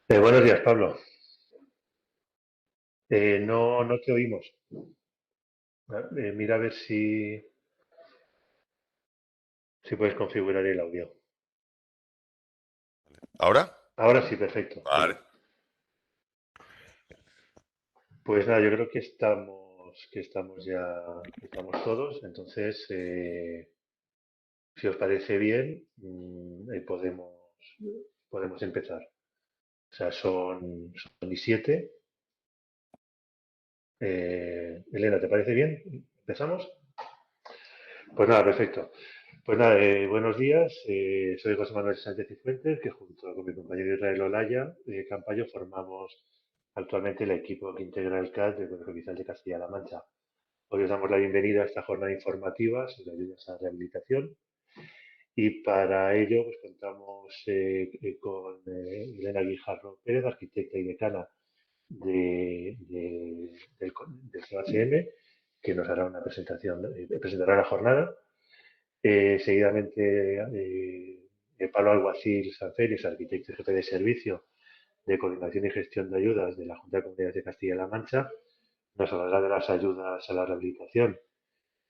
Buenos días, Pablo. No te oímos. Mira a ver si puedes configurar el audio. ¿Ahora? Ahora sí, perfecto. Vale. Pues nada, yo creo que estamos ya, estamos todos. Entonces, si os parece bien, podemos empezar. O sea, son y 7. Elena, ¿te parece bien? ¿Empezamos? Pues nada, perfecto. Pues nada, buenos días. Soy José Manuel Sánchez y Fuentes, que junto con mi compañero Israel Olaya Campayo formamos actualmente el equipo que integra el CAD del Colegio Oficial de Castilla-La Mancha. Hoy os damos la bienvenida a esta jornada informativa sobre ayudas a la rehabilitación y para ello pues, contamos con Elena Guijarro Pérez, arquitecta y decana del COACM, que nos hará una presentación, presentará la jornada. Seguidamente, Pablo Alguacil Sanferis, arquitecto y jefe de servicio de coordinación y gestión de ayudas de la Junta de Comunidades de Castilla-La Mancha, nos hablará de las ayudas a la rehabilitación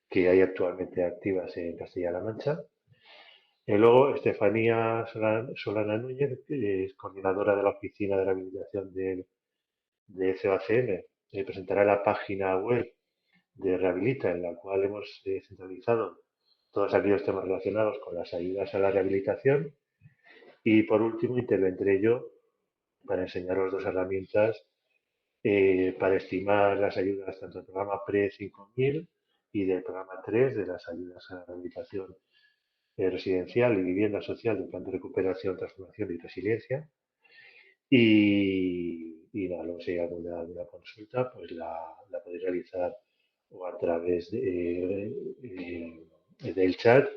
que hay actualmente activas en Castilla-La Mancha. Luego, Estefanía Solana Núñez, que es coordinadora de la Oficina de Rehabilitación de COACM, presentará la página web de Rehabilita, en la cual hemos centralizado todos aquellos temas relacionados con las ayudas a la rehabilitación. Y por último, intervendré yo para enseñaros dos herramientas para estimar las ayudas tanto del programa PRE 5000 y del programa 3 de las ayudas a la rehabilitación residencial y vivienda social del plan de recuperación, transformación y resiliencia. Y nada, luego si hay alguna consulta, pues la podéis realizar o a través del chat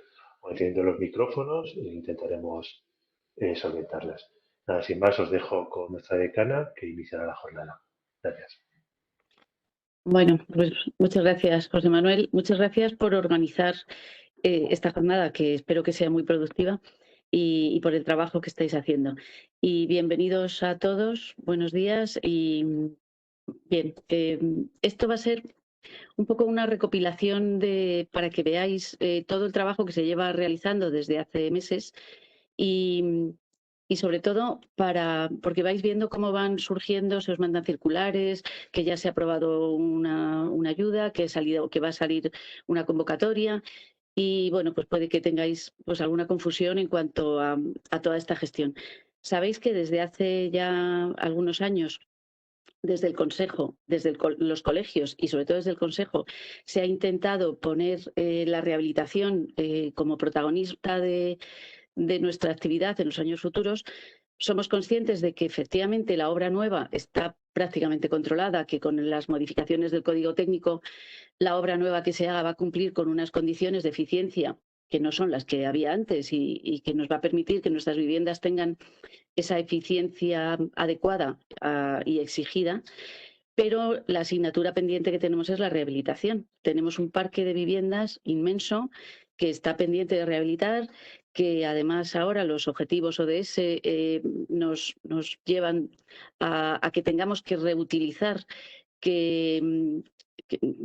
o encendiendo los micrófonos e intentaremos solventarlas. Nada, sin más, os dejo con nuestra decana que iniciará la jornada. Gracias. Bueno, pues muchas gracias, José Manuel. Muchas gracias por organizar esta jornada, que espero que sea muy productiva, y por el trabajo que estáis haciendo. Y bienvenidos a todos, buenos días. Y bien, esto va a ser un poco una recopilación para que veáis todo el trabajo que se lleva realizando desde hace meses y sobre todo porque vais viendo cómo van surgiendo, se os mandan circulares, que ya se ha aprobado una ayuda, que va a salir una convocatoria. Y bueno, pues puede que tengáis pues alguna confusión en cuanto a toda esta gestión. Sabéis que desde hace ya algunos años, desde el Consejo, desde los colegios y sobre todo desde el Consejo, se ha intentado poner la rehabilitación como protagonista de nuestra actividad en los años futuros. Somos conscientes de que efectivamente la obra nueva está prácticamente controlada, que con las modificaciones del Código Técnico la obra nueva que se haga va a cumplir con unas condiciones de eficiencia que no son las que había antes y que nos va a permitir que nuestras viviendas tengan esa eficiencia adecuada y exigida. Pero la asignatura pendiente que tenemos es la rehabilitación. Tenemos un parque de viviendas inmenso que está pendiente de rehabilitar, que además ahora los objetivos ODS nos llevan a que tengamos que reutilizar,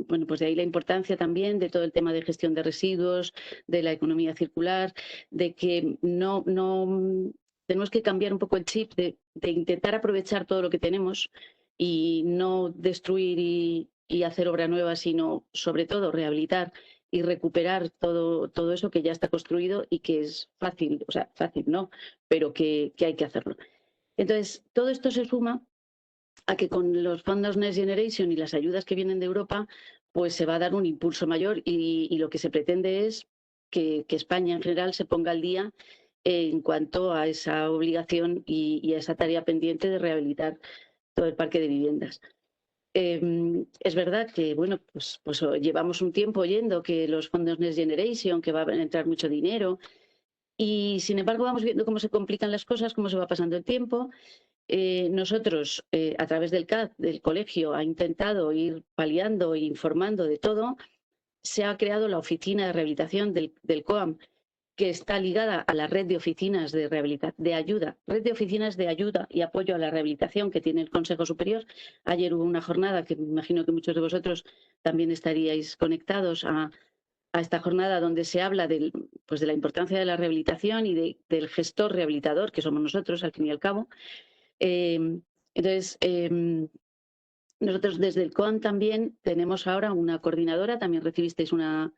bueno, pues de ahí la importancia también de todo el tema de gestión de residuos, de la economía circular, de que no tenemos que cambiar un poco el chip de intentar aprovechar todo lo que tenemos y no destruir y hacer obra nueva, sino sobre todo rehabilitar y recuperar todo eso que ya está construido y que es fácil, o sea, fácil no, pero que hay que hacerlo. Entonces, todo esto se suma a que con los fondos Next Generation y las ayudas que vienen de Europa, pues se va a dar un impulso mayor y lo que se pretende es que España en general se ponga al día en cuanto a esa obligación y a esa tarea pendiente de rehabilitar todo el parque de viviendas. Es verdad que, bueno, pues llevamos un tiempo oyendo que los fondos Next Generation, que va a entrar mucho dinero, y sin embargo vamos viendo cómo se complican las cosas, cómo se va pasando el tiempo. Nosotros, a través del CAD, del colegio, ha intentado ir paliando e informando de todo. Se ha creado la oficina de rehabilitación del COAM, que está ligada a la red de oficinas de red de oficinas de ayuda y apoyo a la rehabilitación que tiene el Consejo Superior. Ayer hubo una jornada que me imagino que muchos de vosotros también estaríais conectados a esta jornada, donde se habla pues de la importancia de la rehabilitación y del gestor rehabilitador, que somos nosotros, al fin y al cabo. Entonces, nosotros desde el CON también tenemos ahora una coordinadora, también recibisteis una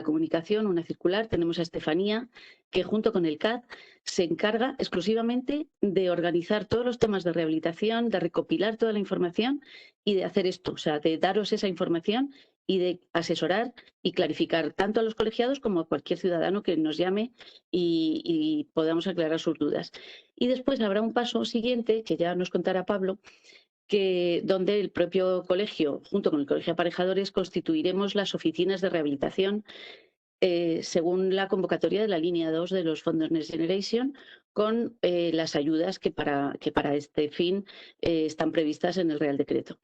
comunicación, una circular. Tenemos a Estefanía, que junto con el CAD se encarga exclusivamente de organizar todos los temas de rehabilitación, de recopilar toda la información y de hacer esto, o sea, de daros esa información y de asesorar y clarificar tanto a los colegiados como a cualquier ciudadano que nos llame y podamos aclarar sus dudas. Y después habrá un paso siguiente, que ya nos contará Pablo, donde el propio colegio, junto con el Colegio de Aparejadores, constituiremos las oficinas de rehabilitación según la convocatoria de la línea 2 de los fondos Next Generation, con las ayudas que para este fin están previstas en el Real Decreto.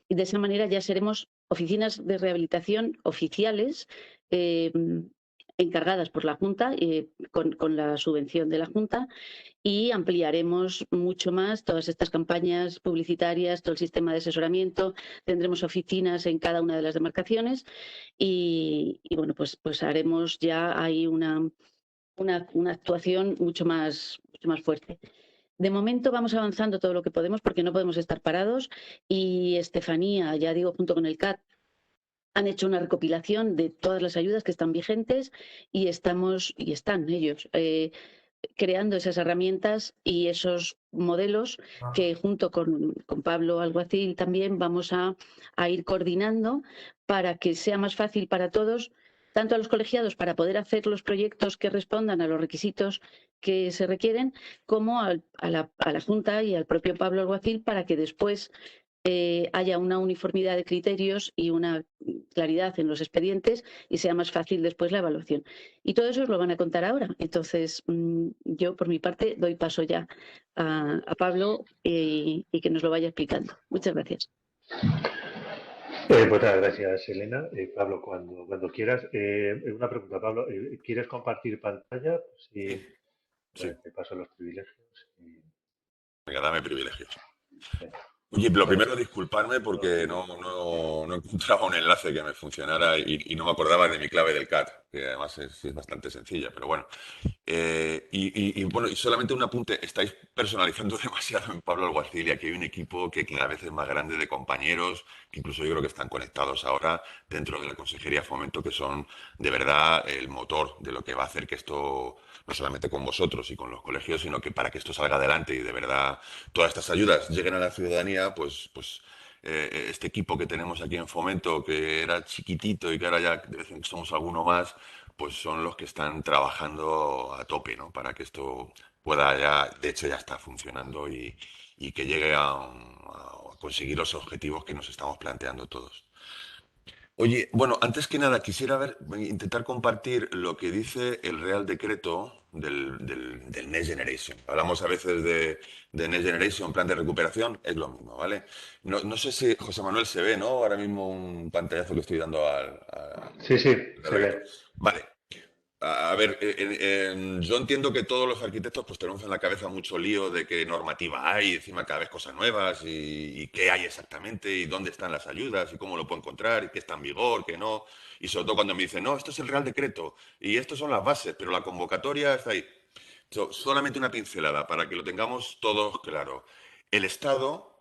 Y de esa manera ya seremos oficinas de rehabilitación oficiales encargadas por la Junta, con la subvención de la Junta, y ampliaremos mucho más todas estas campañas publicitarias, todo el sistema de asesoramiento. Tendremos oficinas en cada una de las demarcaciones y bueno, pues haremos ya ahí una actuación mucho más fuerte. De momento vamos avanzando todo lo que podemos porque no podemos estar parados, y Estefanía, ya digo, junto con el CAT, han hecho una recopilación de todas las ayudas que están vigentes y están ellos creando esas herramientas y esos modelos que junto con Pablo Alguacil también vamos a ir coordinando para que sea más fácil para todos, tanto a los colegiados para poder hacer los proyectos que respondan a los requisitos que se requieren, como a la Junta y al propio Pablo Alguacil, para que después haya una uniformidad de criterios y una claridad en los expedientes y sea más fácil después la evaluación. Y todo eso os lo van a contar ahora. Entonces, yo por mi parte doy paso ya a Pablo y que nos lo vaya explicando. Muchas gracias. Muchas gracias, Elena. Pablo, cuando quieras. Una pregunta, Pablo. ¿Quieres compartir pantalla? Sí. Sí. Te paso los privilegios. Venga, dame privilegios. Oye, lo primero, disculparme porque no encontraba un enlace que me funcionara y no me acordaba de mi clave del CAT, que además es bastante sencilla, pero bueno. Bueno, y solamente un apunte: estáis personalizando demasiado en Pablo Alguacil, y aquí hay un equipo que cada vez es más grande de compañeros, que incluso yo creo que están conectados ahora dentro de la Consejería Fomento, que son de verdad el motor de lo que va a hacer que esto, no solamente con vosotros y con los colegios, sino que para que esto salga adelante y de verdad todas estas ayudas lleguen a la ciudadanía, pues este equipo que tenemos aquí en Fomento, que era chiquitito y que ahora ya de vez en cuando somos alguno más, pues son los que están trabajando a tope, ¿no? Para que esto pueda ya, de hecho ya está funcionando y que llegue a conseguir los objetivos que nos estamos planteando todos. Oye, bueno, antes que nada quisiera intentar compartir lo que dice el Real Decreto del Next Generation. Hablamos a veces de Next Generation, plan de recuperación, es lo mismo, ¿vale? No sé si, José Manuel, se ve, ¿no? Ahora mismo un pantallazo que estoy dando Sí, se ve. Vale. A ver, yo entiendo que todos los arquitectos pues tenemos en la cabeza mucho lío de qué normativa hay, encima cada vez cosas nuevas y qué hay exactamente y dónde están las ayudas y cómo lo puedo encontrar y qué está en vigor, qué no. Y sobre todo cuando me dicen, no, esto es el Real Decreto y estos son las bases, pero la convocatoria está ahí. Solamente una pincelada para que lo tengamos todos claro. El Estado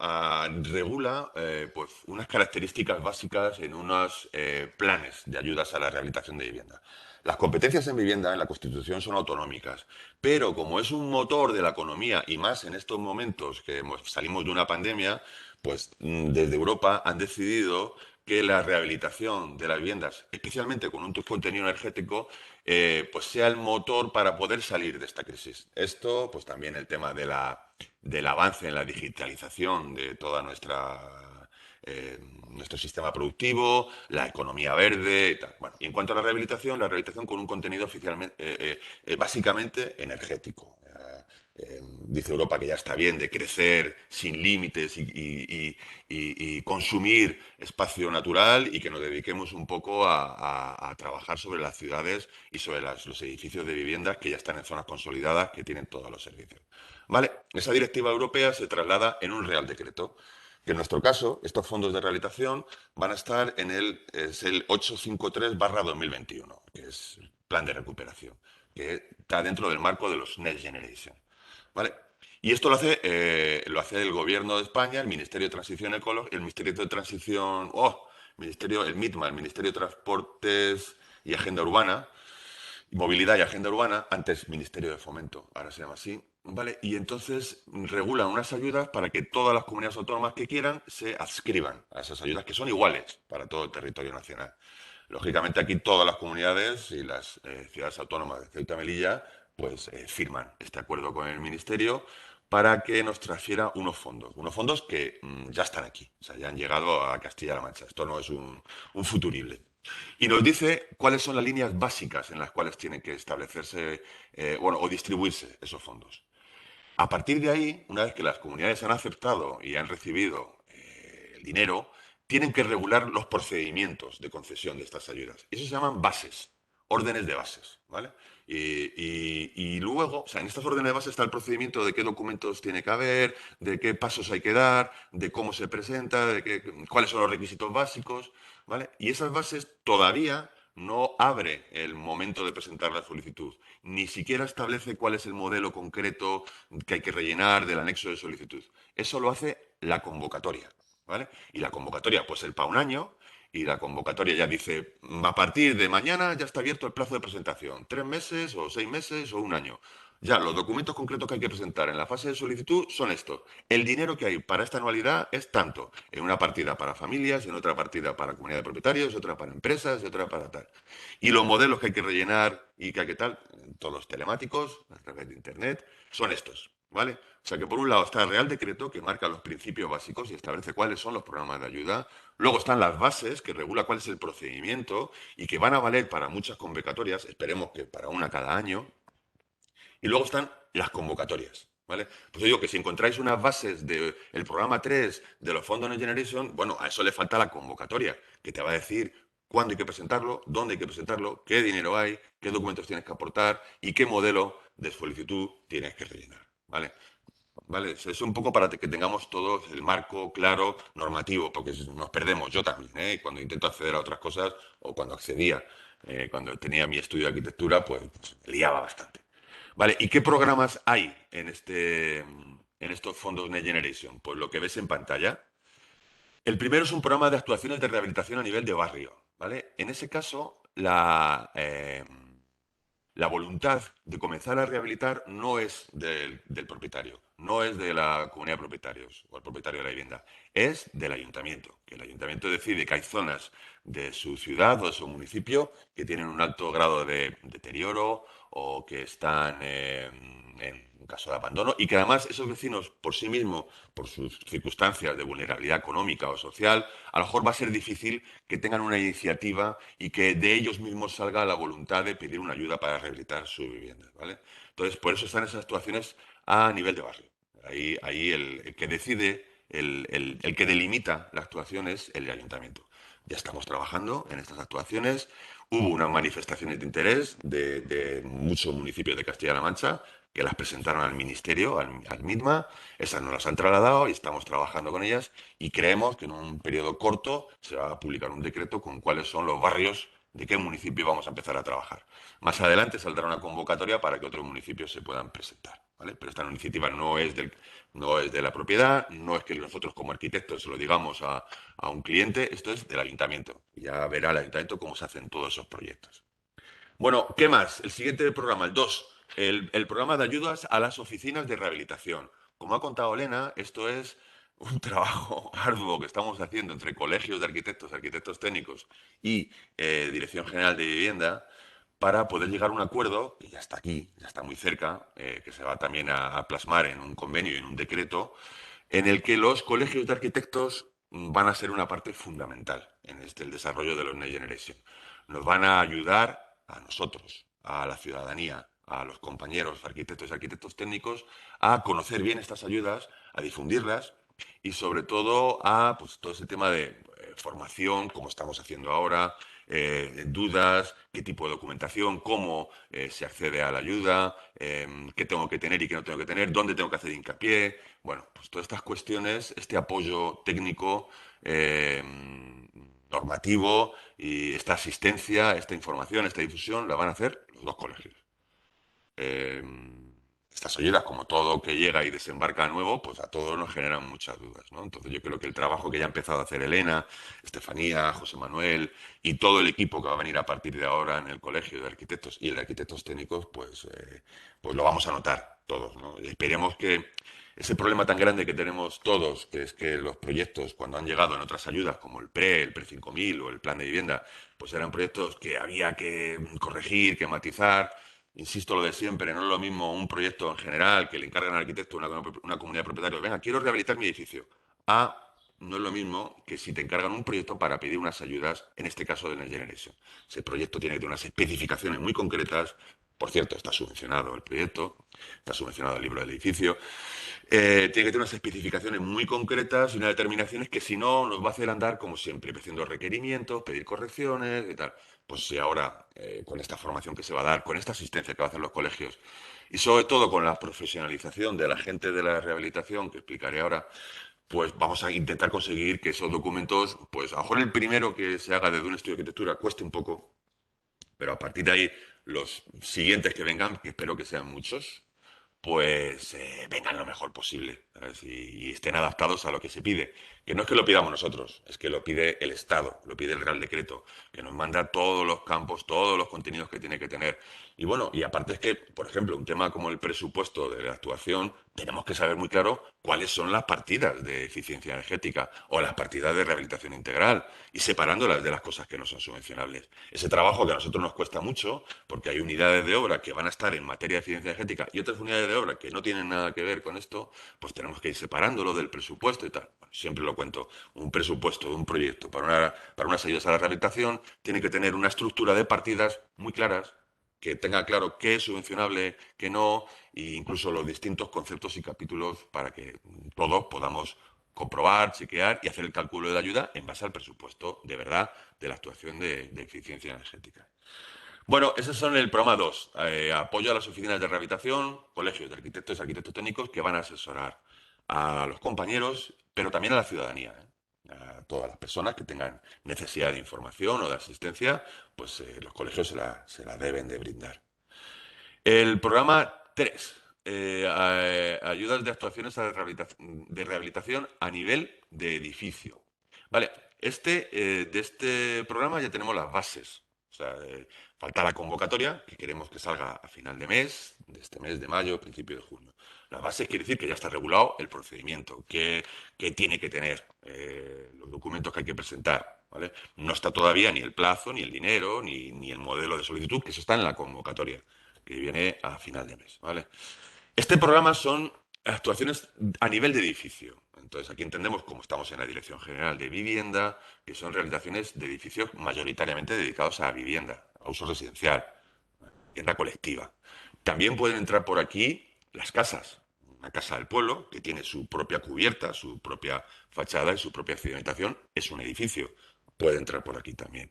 regula pues unas características básicas en unos planes de ayudas a la rehabilitación de vivienda. Las competencias en vivienda en la Constitución son autonómicas, pero como es un motor de la economía, y más en estos momentos que salimos de una pandemia, pues desde Europa han decidido que la rehabilitación de las viviendas, especialmente con un contenido energético, pues sea el motor para poder salir de esta crisis. Esto, pues también el tema del avance en la digitalización de toda nuestro sistema productivo, la economía verde y tal. Bueno, y en cuanto a la rehabilitación con un contenido básicamente energético. Dice Europa que ya está bien de crecer sin límites y consumir espacio natural y que nos dediquemos un poco a trabajar sobre las ciudades y sobre los edificios de viviendas que ya están en zonas consolidadas, que tienen todos los servicios. ¿Vale? Esa directiva europea se traslada en un Real Decreto, que en nuestro caso, estos fondos de rehabilitación van a estar es el 853/2021, que es el plan de recuperación, que está dentro del marco de los Next Generation. ¿Vale? Y esto lo hace el Gobierno de España, el Ministerio de Transición Ecológica, el Ministerio de Transición, el MITMA, el Ministerio de Transportes y Agenda Urbana, Movilidad y Agenda Urbana, antes Ministerio de Fomento, ahora se llama así, ¿vale? Y entonces regulan unas ayudas para que todas las comunidades autónomas que quieran se adscriban a esas ayudas, que son iguales para todo el territorio nacional. Lógicamente aquí todas las comunidades y las ciudades autónomas de Ceuta y Melilla pues firman este acuerdo con el Ministerio para que nos transfiera unos fondos que ya están aquí, o sea, ya han llegado a Castilla-La Mancha. Esto no es un futurible. Y nos dice cuáles son las líneas básicas en las cuales tienen que establecerse o distribuirse esos fondos. A partir de ahí, una vez que las comunidades han aceptado y han recibido el dinero, tienen que regular los procedimientos de concesión de estas ayudas. Eso se llaman bases, órdenes de bases, ¿vale? Y luego, o sea, en estas órdenes de base está el procedimiento de qué documentos tiene que haber, de qué pasos hay que dar, de cómo se presenta, cuáles son los requisitos básicos, ¿vale? Y esas bases todavía no abre el momento de presentar la solicitud, ni siquiera establece cuál es el modelo concreto que hay que rellenar del anexo de solicitud. Eso lo hace la convocatoria, ¿vale? Y la convocatoria puede ser para un año y la convocatoria ya dice, a partir de mañana ya está abierto el plazo de presentación, 3 meses o 6 meses o un año. Ya, los documentos concretos que hay que presentar en la fase de solicitud son estos. El dinero que hay para esta anualidad es tanto. En una partida para familias, en otra partida para comunidad de propietarios, otra para empresas, otra para tal. Y los modelos que hay que rellenar y que hay que tal, todos telemáticos, a través de Internet, son estos. ¿Vale? O sea que por un lado está el Real Decreto que marca los principios básicos y establece cuáles son los programas de ayuda. Luego están las bases que regula cuál es el procedimiento y que van a valer para muchas convocatorias, esperemos que para una cada año. Y luego están las convocatorias, ¿vale? Pues yo digo que si encontráis unas bases del programa 3 de los fondos Next Generation, bueno, a eso le falta la convocatoria, que te va a decir cuándo hay que presentarlo, dónde hay que presentarlo, qué dinero hay, qué documentos tienes que aportar y qué modelo de solicitud tienes que rellenar, ¿vale? ¿Vale? Eso es un poco para que tengamos todos el marco claro, normativo, porque nos perdemos, yo también, ¿eh? Cuando intento acceder a otras cosas o cuando accedía, cuando tenía mi estudio de arquitectura, pues me liaba bastante. Vale, ¿y qué programas hay en estos fondos Next Generation? Pues lo que ves en pantalla. El primero es un programa de actuaciones de rehabilitación a nivel de barrio, ¿vale? En ese caso, la voluntad de comenzar a rehabilitar no es del propietario, no es de la comunidad de propietarios o el propietario de la vivienda, es del ayuntamiento. Que el ayuntamiento decide que hay zonas de su ciudad o de su municipio que tienen un alto grado de deterioro o que están en un caso de abandono y que además esos vecinos por sí mismos, por sus circunstancias de vulnerabilidad económica o social, a lo mejor va a ser difícil que tengan una iniciativa y que de ellos mismos salga la voluntad de pedir una ayuda para rehabilitar su vivienda, ¿vale? Entonces, por eso están esas actuaciones a nivel de barrio. Ahí el que decide, el que delimita la actuación es el ayuntamiento. Ya estamos trabajando en estas actuaciones. Hubo unas manifestaciones de interés de muchos municipios de Castilla-La Mancha que las presentaron al Ministerio, al MITMA. Esas nos las han trasladado y estamos trabajando con ellas y creemos que en un periodo corto se va a publicar un decreto con cuáles son los barrios de qué municipio vamos a empezar a trabajar. Más adelante saldrá una convocatoria para que otros municipios se puedan presentar, ¿vale? Pero esta iniciativa no es de la propiedad, no es que nosotros como arquitectos se lo digamos a un cliente, esto es del ayuntamiento. Ya verá el ayuntamiento cómo se hacen todos esos proyectos. Bueno, ¿qué más? El siguiente programa, el 2, el programa de ayudas a las oficinas de rehabilitación. Como ha contado Elena, esto es un trabajo arduo que estamos haciendo entre colegios de arquitectos, arquitectos técnicos y Dirección General de Vivienda para poder llegar a un acuerdo, que ya está aquí, ya está muy cerca, que se va también a plasmar en un convenio y en un decreto, en el que los colegios de arquitectos van a ser una parte fundamental en el desarrollo de los Next Generation. Nos van a ayudar a nosotros, a la ciudadanía, a los compañeros arquitectos y arquitectos técnicos a conocer bien estas ayudas, a difundirlas y sobre todo a pues, todo ese tema de formación, como estamos haciendo ahora, dudas, qué tipo de documentación, cómo se accede a la ayuda, qué tengo que tener y qué no tengo que tener, dónde tengo que hacer hincapié. Bueno, pues todas estas cuestiones, este apoyo técnico, normativo y esta asistencia, esta información, esta difusión, la van a hacer los dos colegios. Eh, Estas ayudas, como todo que llega y desembarca nuevo, pues a todos nos generan muchas dudas, ¿no? Entonces yo creo que el trabajo que ya ha empezado a hacer Elena, Estefanía, José Manuel y todo el equipo que va a venir a partir de ahora en el colegio de arquitectos y el de arquitectos técnicos, pues lo vamos a notar todos, ¿no? Y esperemos que ese problema tan grande que tenemos todos, que es que los proyectos, cuando han llegado en otras ayudas, como el PRE 5000 o el Plan de Vivienda, pues eran proyectos que había que corregir, que matizar. Insisto lo de siempre, no es lo mismo un proyecto en general que le encargan al arquitecto una comunidad de propietarios. Venga, quiero rehabilitar mi edificio. No es lo mismo que si te encargan un proyecto para pedir unas ayudas, en este caso de Next Generation. Ese proyecto tiene que tener unas especificaciones muy concretas. Por cierto, está subvencionado el proyecto, está subvencionado el libro del edificio. Tiene que tener unas especificaciones muy concretas y unas determinaciones que si no nos va a hacer andar como siempre, haciendo requerimientos, pedir correcciones y tal. Pues si ahora, con esta formación que se va a dar, con esta asistencia que va a hacer los colegios y sobre todo con la profesionalización de la gente de la rehabilitación, que explicaré ahora, pues vamos a intentar conseguir que esos documentos, pues a lo mejor el primero que se haga desde un estudio de arquitectura cueste un poco, pero a partir de ahí los siguientes que vengan, que espero que sean muchos, pues vengan lo mejor posible, ¿sabes? Y estén adaptados a lo que se pide. Que no es que lo pidamos nosotros, es que lo pide el Estado, lo pide el Real Decreto, que nos manda todos los campos, todos los contenidos que tiene que tener. Y bueno, y aparte es que, por ejemplo, un tema como el presupuesto de la actuación, tenemos que saber muy claro cuáles son las partidas de eficiencia energética o las partidas de rehabilitación integral y separándolas de las cosas que no son subvencionables. Ese trabajo que a nosotros nos cuesta mucho, porque hay unidades de obra que van a estar en materia de eficiencia energética y otras unidades de obra que no tienen nada que ver con esto, pues tenemos que ir separándolo del presupuesto y tal. Bueno, siempre lo cuento, un presupuesto de un proyecto para unas ayudas a la rehabilitación tiene que tener una estructura de partidas muy claras, que tenga claro qué es subvencionable, qué no, e incluso los distintos conceptos y capítulos para que todos podamos comprobar, chequear y hacer el cálculo de la ayuda en base al presupuesto de verdad de la actuación de eficiencia energética. Bueno, esos son el programa 2, apoyo a las oficinas de rehabilitación, colegios de arquitectos y arquitectos técnicos que van a asesorar a los compañeros, pero también a la ciudadanía, a todas las personas que tengan necesidad de información o de asistencia, pues los colegios se la deben de brindar. El programa 3, ayudas de actuaciones de rehabilitación a nivel de edificio. Vale, de este programa ya tenemos las bases. O sea, falta la convocatoria, que queremos que salga a final de este mes de mayo, principio de junio. Las bases quiere decir que ya está regulado el procedimiento, que tiene que tener, los documentos que hay que presentar. ¿Vale? No está todavía ni el plazo, ni el dinero, ni el modelo de solicitud, que eso está en la convocatoria que viene a final de mes, ¿vale? Este programa son actuaciones a nivel de edificio. Entonces, aquí entendemos, como estamos en la Dirección General de Vivienda, que son realizaciones de edificios mayoritariamente dedicados a vivienda, a uso residencial, vivienda colectiva. También pueden entrar por aquí las casas. Una casa del pueblo, que tiene su propia cubierta, su propia fachada y su propia accidentación, es un edificio. Puede entrar por aquí también.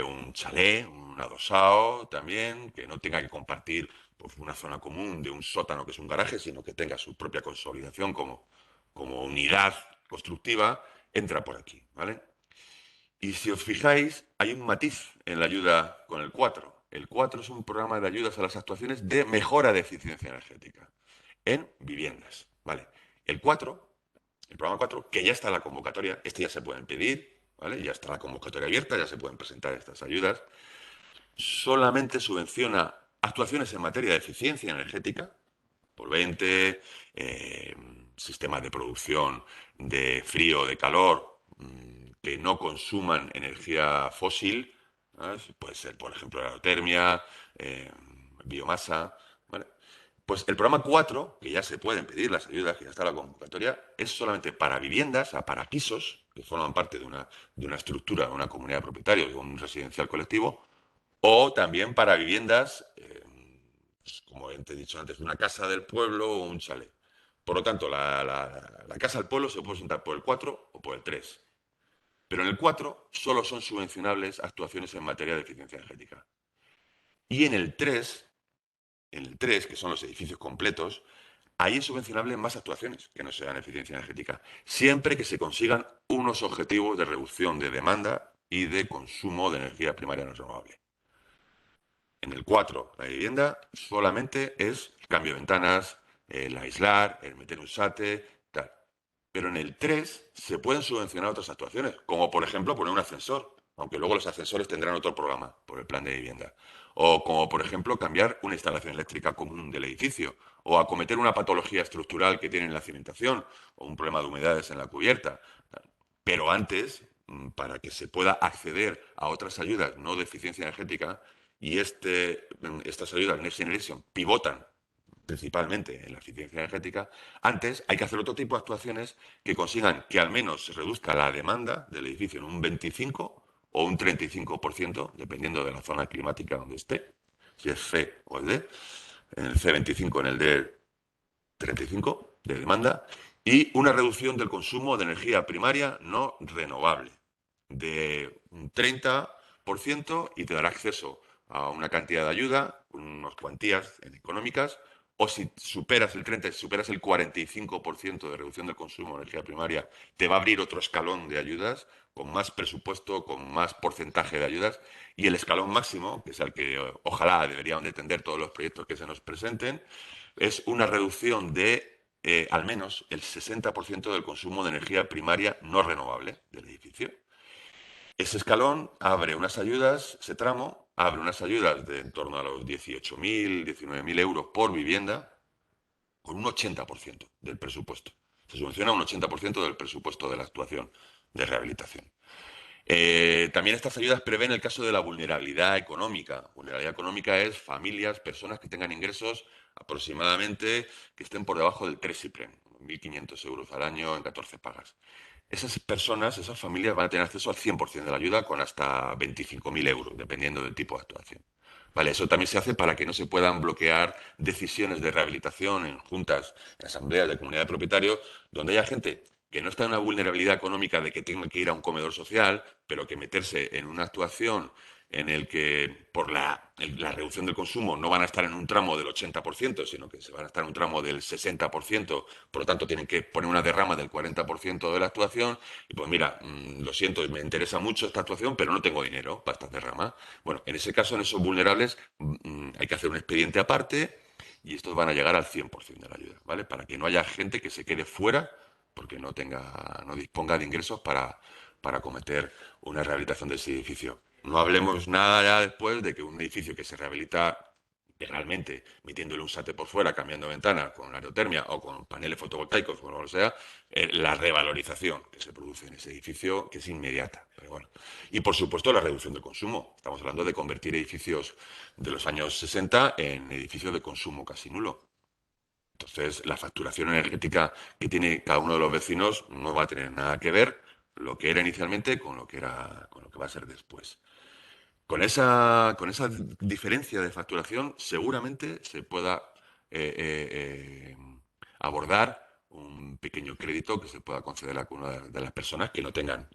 Un chalet, un adosado también, que no tenga que compartir pues, una zona común de un sótano que es un garaje, sino que tenga su propia consolidación como unidad constructiva, entra por aquí, ¿vale? Y si os fijáis, hay un matiz en la ayuda con el 4. El 4 es un programa de ayudas a las actuaciones de mejora de eficiencia energética en viviendas, ¿vale? El 4, el programa 4, que ya está en la convocatoria, ya se pueden pedir, ¿vale? Ya está la convocatoria abierta, ya se pueden presentar estas ayudas. Solamente subvenciona actuaciones en materia de eficiencia energética, solvente, sistemas de producción de frío o de calor que no consuman energía fósil, ¿vale? Puede ser, por ejemplo, la aerotermia, biomasa, ¿vale? Pues el programa 4, que ya se pueden pedir las ayudas, que ya está la convocatoria, es solamente para viviendas, o sea, para pisos que forman parte de una estructura, de una comunidad de propietarios, de un residencial colectivo, o también para viviendas pues, como te he dicho antes, una casa del pueblo o un chalet. Por lo tanto, la casa del pueblo se puede presentar por el 4 o por el 3. Pero en el 4 solo son subvencionables actuaciones en materia de eficiencia energética. Y en el 3, que son los edificios completos, ahí es subvencionable más actuaciones que no sean eficiencia energética, siempre que se consigan unos objetivos de reducción de demanda y de consumo de energía primaria no renovable. En el 4, la vivienda solamente es el cambio de ventanas, el aislar, el meter un SATE, tal. Pero en el 3 se pueden subvencionar otras actuaciones, como por ejemplo poner un ascensor, aunque luego los ascensores tendrán otro programa por el plan de vivienda. O como por ejemplo cambiar una instalación eléctrica común del edificio, o acometer una patología estructural que tiene en la cimentación, o un problema de humedades en la cubierta. Pero antes, para que se pueda acceder a otras ayudas no de eficiencia energética, y estas ayudas Next Generation pivotan principalmente en la eficiencia energética, antes hay que hacer otro tipo de actuaciones que consigan que al menos se reduzca la demanda del edificio en un 25 o un 35%, dependiendo de la zona climática donde esté, si es C o el D, en el C25, en el D35 de demanda, y una reducción del consumo de energía primaria no renovable de un 30% y te dará acceso a una cantidad de ayuda, unas cuantías económicas, o si superas el 30, si superas el 45% de reducción del consumo de energía primaria, te va a abrir otro escalón de ayudas con más presupuesto, con más porcentaje de ayudas, y el escalón máximo, que es al que ojalá deberían de tender todos los proyectos que se nos presenten, es una reducción de al menos el 60% del consumo de energía primaria no renovable del edificio. Ese escalón abre unas ayudas, ese tramo abre unas ayudas de en torno a los 18.000, 19.000 euros por vivienda, con un 80% del presupuesto. Se subvenciona un 80% del presupuesto de la actuación de rehabilitación. También estas ayudas prevén el caso de la vulnerabilidad económica. Vulnerabilidad económica es familias, personas que tengan ingresos aproximadamente que estén por debajo del 3 IPREM, 1.500 euros al año en 14 pagas. Esas personas, esas familias van a tener acceso al 100% de la ayuda con hasta 25.000 euros, dependiendo del tipo de actuación. Vale, eso también se hace para que no se puedan bloquear decisiones de rehabilitación en juntas, en asambleas de comunidad de propietarios, donde haya gente que no está en una vulnerabilidad económica de que tenga que ir a un comedor social, pero que meterse en una actuación en el que por la reducción del consumo no van a estar en un tramo del 80%, sino que se van a estar en un tramo del 60%, por lo tanto tienen que poner una derrama del 40% de la actuación, y pues mira, lo siento, me interesa mucho esta actuación, pero no tengo dinero para estas derramas. Bueno, en ese caso, en esos vulnerables, hay que hacer un expediente aparte y estos van a llegar al 100% de la ayuda, ¿vale? Para que no haya gente que se quede fuera porque no disponga de ingresos para acometer una rehabilitación de ese edificio. No hablemos nada ya después de que un edificio que se rehabilita integralmente, metiéndole un SATE por fuera, cambiando ventanas con aerotermia o con paneles fotovoltaicos, como lo sea, la revalorización que se produce en ese edificio, que es inmediata. Pero bueno. Y por supuesto la reducción del consumo. Estamos hablando de convertir edificios de los años 60 en edificios de consumo casi nulo. Entonces, la facturación energética que tiene cada uno de los vecinos no va a tener nada que ver lo que era inicialmente con lo que va a ser después. Con esa diferencia de facturación, seguramente se pueda abordar un pequeño crédito que se pueda conceder a una de las personas que no tengan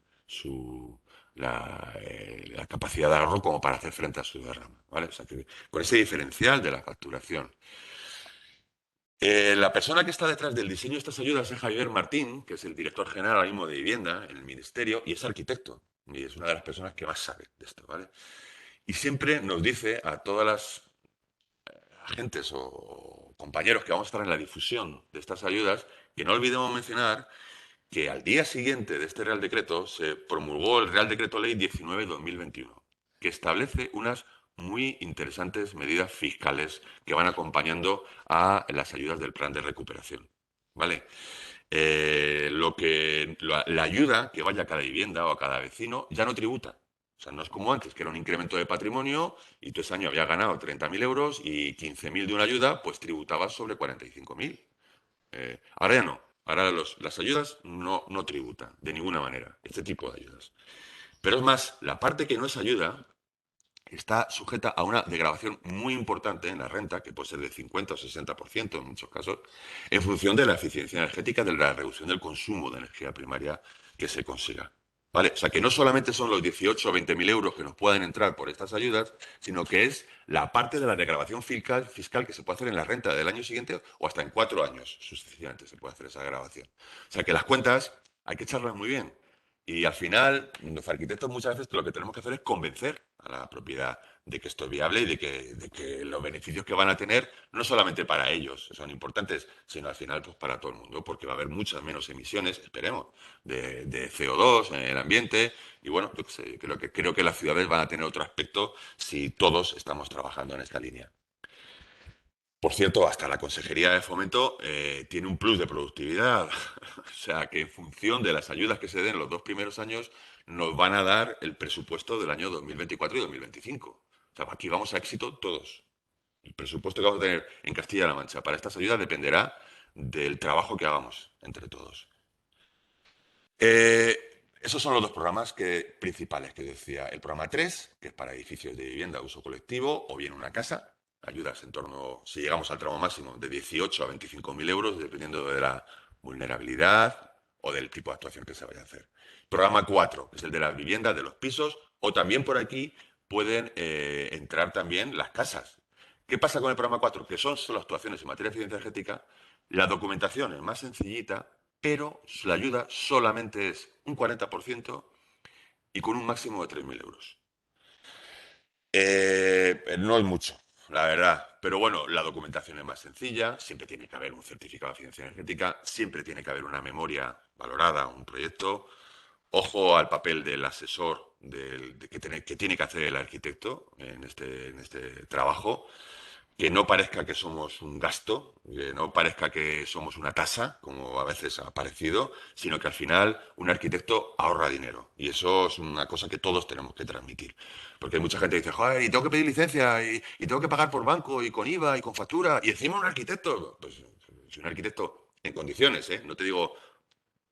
la capacidad de ahorro como para hacer frente a su derrama, ¿vale? O sea, que con ese diferencial de la facturación. La persona que está detrás del diseño de estas ayudas es Javier Martín, que es el director general ahora mismo de Vivienda en el Ministerio, y es arquitecto, y es una de las personas que más sabe de esto, ¿vale? Y siempre nos dice a todas las agentes o compañeros que vamos a estar en la difusión de estas ayudas que no olvidemos mencionar que al día siguiente de este Real Decreto se promulgó el Real Decreto Ley 19/2021, que establece unas muy interesantes medidas fiscales que van acompañando a las ayudas del plan de recuperación. ¿Vale? La ayuda que vaya a cada vivienda o a cada vecino ya no tributa. O sea, no es como antes, que era un incremento de patrimonio y tú ese año habías ganado 30.000 euros y 15.000 de una ayuda, pues tributabas sobre 45.000. Ahora ya no. Ahora las ayudas no tributan de ninguna manera, este tipo de ayudas. Pero es más, la parte que no es ayuda está sujeta a una degradación muy importante en la renta, que puede ser de 50 o 60% en muchos casos, en función de la eficiencia energética, de la reducción del consumo de energía primaria que se consiga. ¿Vale? O sea, que no solamente son los 18 o 20.000 euros que nos pueden entrar por estas ayudas, sino que es la parte de la degradación fiscal que se puede hacer en la renta del año siguiente o hasta en 4 años sucesivamente se puede hacer esa degradación. O sea, que las cuentas hay que echarlas muy bien. Y al final, los arquitectos muchas veces lo que tenemos que hacer es convencer a la propiedad de que esto es viable y de que los beneficios que van a tener, no solamente para ellos son importantes, sino al final pues para todo el mundo, porque va a haber muchas menos emisiones, esperemos, de CO2 en el ambiente. Y bueno, yo qué sé, creo que las ciudades van a tener otro aspecto si todos estamos trabajando en esta línea. Por cierto, hasta la Consejería de Fomento tiene un plus de productividad. O sea, que en función de las ayudas que se den los 2 primeros años, nos van a dar el presupuesto del año 2024 y 2025. O sea, aquí vamos a éxito todos. El presupuesto que vamos a tener en Castilla-La Mancha para estas ayudas dependerá del trabajo que hagamos entre todos. Esos son los 2 programas principales que decía. El programa 3, que es para edificios de vivienda de uso colectivo o bien una casa. Ayudas en torno, si llegamos al tramo máximo, de 18 a 25.000 euros, dependiendo de la vulnerabilidad o del tipo de actuación que se vaya a hacer. Programa 4, que es el de las viviendas, de los pisos, o también por aquí pueden entrar también las casas. ¿Qué pasa con el programa 4? Que son solo actuaciones en materia de eficiencia energética. La documentación es más sencillita, pero la ayuda solamente es un 40% y con un máximo de 3.000 euros. No es mucho, la verdad. Pero bueno, la documentación es más sencilla, siempre tiene que haber un certificado de eficiencia energética, siempre tiene que haber una memoria valorada, un proyecto. Ojo al papel del asesor que tiene que hacer el arquitecto en este trabajo. Que no parezca que somos un gasto, que no parezca que somos una tasa, como a veces ha parecido, sino que al final un arquitecto ahorra dinero. Y eso es una cosa que todos tenemos que transmitir. Porque hay mucha gente que dice, joder, y tengo que pedir licencia, y tengo que pagar por banco, y con IVA, y con factura, y encima un arquitecto. Pues si un arquitecto en condiciones, ¿eh? No te digo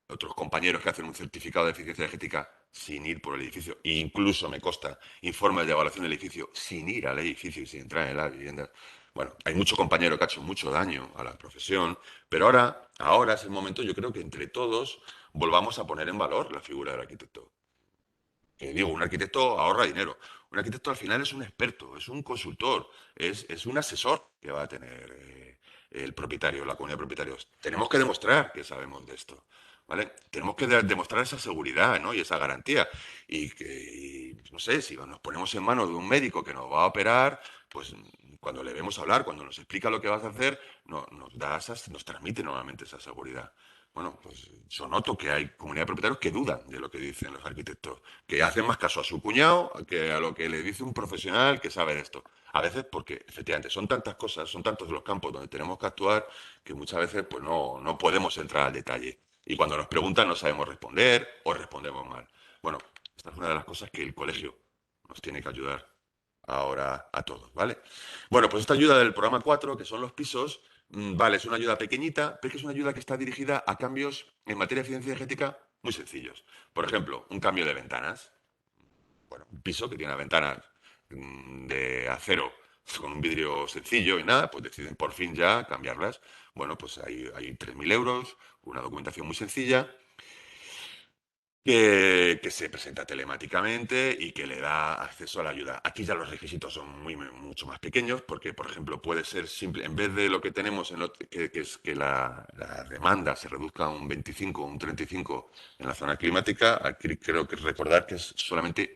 otros compañeros que hacen un certificado de eficiencia energética sin ir por el edificio, e incluso me consta informes de evaluación del edificio sin ir al edificio y sin entrar en la vivienda. Bueno, hay mucho compañero que ha hecho mucho daño a la profesión, pero ahora es el momento, yo creo que entre todos volvamos a poner en valor la figura del arquitecto. Que digo, un arquitecto ahorra dinero. Un arquitecto al final es un experto, es un consultor, es un asesor que va a tener el propietario, la comunidad de propietarios. Tenemos que demostrar que sabemos de esto, ¿vale? Tenemos que demostrar esa seguridad, ¿no? Y esa garantía. No sé, si nos ponemos en manos de un médico que nos va a operar, pues cuando le vemos hablar, cuando nos explica lo que vas a hacer, nos transmite normalmente esa seguridad. Bueno, pues yo noto que hay comunidad de propietarios que dudan de lo que dicen los arquitectos, que hacen más caso a su cuñado que a lo que le dice un profesional que sabe de esto. A veces porque, efectivamente, son tantas cosas, son tantos los campos donde tenemos que actuar que muchas veces pues no podemos entrar al detalle. Y cuando nos preguntan no sabemos responder o respondemos mal. Bueno, esta es una de las cosas que el colegio nos tiene que ayudar ahora a todos, ¿vale? Bueno, pues esta ayuda del programa 4, que son los pisos, vale, es una ayuda pequeñita, pero es que es una ayuda que está dirigida a cambios en materia de eficiencia energética muy sencillos. Por ejemplo, un cambio de ventanas. Bueno, un piso que tiene ventanas de acero con un vidrio sencillo y nada, pues deciden por fin ya cambiarlas. Bueno, pues hay 3.000 euros, una documentación muy sencilla que se presenta telemáticamente y que le da acceso a la ayuda. Aquí ya los requisitos son mucho más pequeños porque, por ejemplo, puede ser simple, en vez de lo que tenemos, que es que la demanda se reduzca a un 25 o un 35 en la zona climática, aquí creo que recordar que es solamente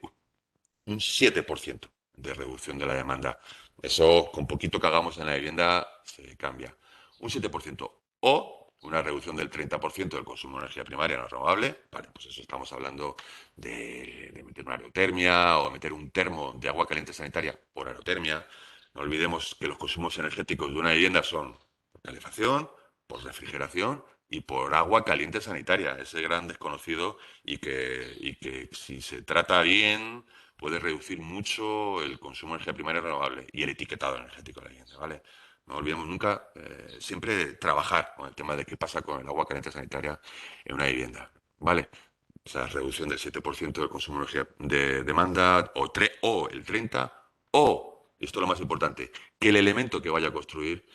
un 7% de reducción de la demanda. Eso, con poquito que hagamos en la vivienda, se cambia. Un 7%. O una reducción del 30% del consumo de energía primaria no renovable. Vale, pues eso estamos hablando de meter una aerotermia o meter un termo de agua caliente sanitaria por aerotermia. No olvidemos que los consumos energéticos de una vivienda son por calefacción, por refrigeración y por agua caliente sanitaria, ese gran desconocido y que si se trata bien puede reducir mucho el consumo de energía primaria renovable y el etiquetado energético de la vivienda, ¿vale? No olvidemos nunca siempre trabajar con el tema de qué pasa con el agua caliente sanitaria en una vivienda, ¿vale? O sea, reducción del 7% del consumo de energía de demanda o el 30 O, esto es lo más importante, que el elemento que vaya a construir,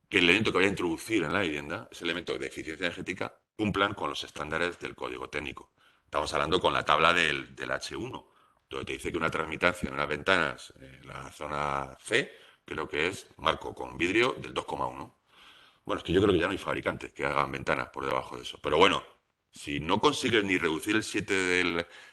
que el elemento que vaya a introducir en la vivienda, ese elemento de eficiencia energética, cumplan con los estándares del código técnico. Estamos hablando con la tabla del H1, donde te dice que una transmitancia en unas ventanas en la zona C, creo que es marco con vidrio del 2,1. Bueno, es que yo creo que ya no hay fabricantes que hagan ventanas por debajo de eso. Pero bueno, si no consigues ni reducir el 7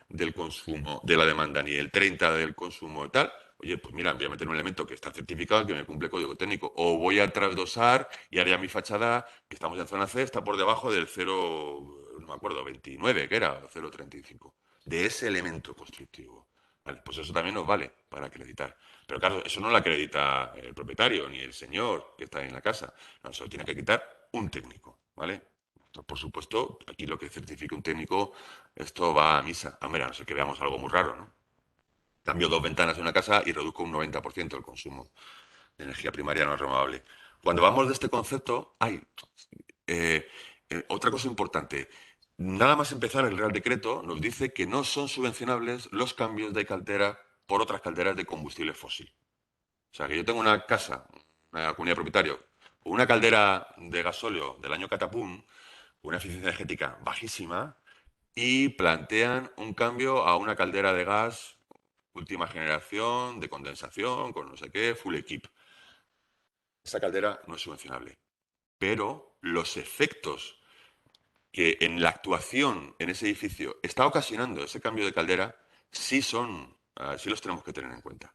del consumo, de la demanda, ni el 30 del consumo y tal, oye, pues mira, voy a meter un elemento que está certificado, que me cumple código técnico. O voy a trasdosar y haré a mi fachada, que estamos en zona C, está por debajo del 0, no me acuerdo, 29, que era, 0,35, de ese elemento constructivo. Vale, pues eso también nos vale para acreditar. Pero claro, eso no lo acredita el propietario ni el señor que está en la casa. No, eso lo tiene que quitar un técnico, ¿vale? Entonces, por supuesto, aquí lo que certifique un técnico, esto va a misa. A ver, a no ser que veamos algo muy raro, ¿no? Cambio 2 ventanas en una casa y reduzco un 90% el consumo de energía primaria no renovable. Cuando vamos de este concepto, hay otra cosa importante. Nada más empezar el Real Decreto nos dice que no son subvencionables los cambios de caldera por otras calderas de combustible fósil. O sea, que yo tengo una casa, una comunidad de propietarios, con una caldera de gasóleo del año Catapum, con una eficiencia energética bajísima, y plantean un cambio a una caldera de gas última generación, de condensación, con no sé qué, full equip. Esa caldera no es subvencionable. Pero los efectos que en la actuación en ese edificio está ocasionando ese cambio de caldera, sí sí los tenemos que tener en cuenta.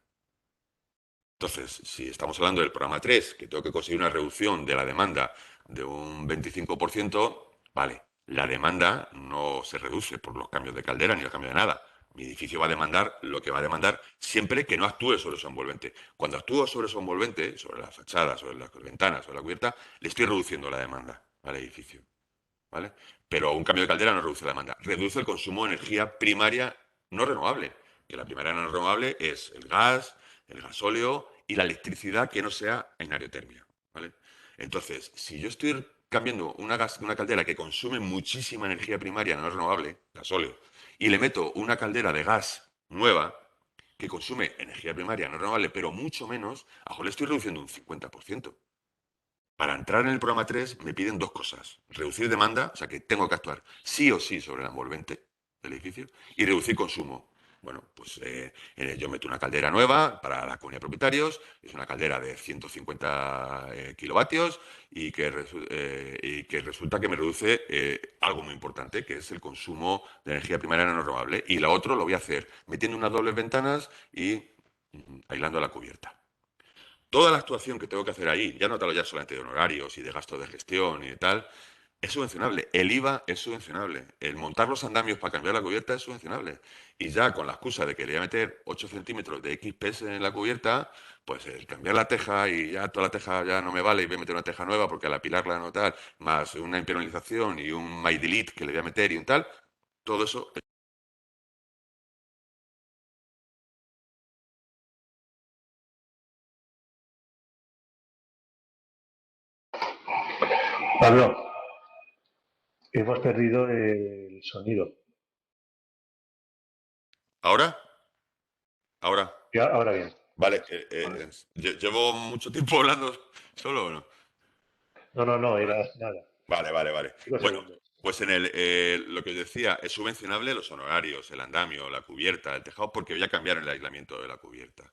Entonces, si estamos hablando del programa 3, que tengo que conseguir una reducción de la demanda de un 25%, vale, la demanda no se reduce por los cambios de caldera ni los cambios de nada. Mi edificio va a demandar lo que va a demandar siempre que no actúe sobre su envolvente. Cuando actúo sobre su envolvente, sobre la fachada, sobre las ventanas, sobre la cubierta, le estoy reduciendo la demanda al edificio, ¿vale? Pero un cambio de caldera no reduce la demanda, reduce el consumo de energía primaria no renovable, que la primaria no renovable es el gas, el gasóleo y la electricidad que no sea en aerotermia, ¿vale? Entonces, si yo estoy cambiando una caldera que consume muchísima energía primaria no renovable, gasóleo, y le meto una caldera de gas nueva que consume energía primaria no renovable, pero mucho menos, a lo mejor le estoy reduciendo un 50%. Para entrar en el programa 3 me piden dos cosas. Reducir demanda, o sea que tengo que actuar sí o sí sobre el envolvente del edificio, y reducir consumo. Bueno, pues yo meto una caldera nueva para la comunidad de propietarios, es una caldera de 150 kilovatios y que resulta que me reduce algo muy importante, que es el consumo de energía primaria no renovable. Y lo otro lo voy a hacer metiendo unas dobles ventanas y aislando la cubierta. Toda la actuación que tengo que hacer ahí, ya no te hablo ya solamente de honorarios y de gastos de gestión y de tal, es subvencionable. El IVA es subvencionable. El montar los andamios para cambiar la cubierta es subvencionable. Y ya con la excusa de que le voy a meter 8 centímetros de XPS en la cubierta, pues el cambiar la teja y ya toda la teja ya no me vale y voy a meter una teja nueva porque al apilarla no tal, más una impermeabilización y un My Delete que le voy a meter y un tal, todo eso. Pablo, hemos perdido el sonido. ¿Ahora? Ahora. Y ahora bien. Vale. ¿Llevo mucho tiempo hablando solo o no? No, era nada. Vale. 5 Bueno, segundos. pues en lo que os decía, es subvencionable los honorarios, el andamio, la cubierta, el tejado, porque voy a cambiar el aislamiento de la cubierta.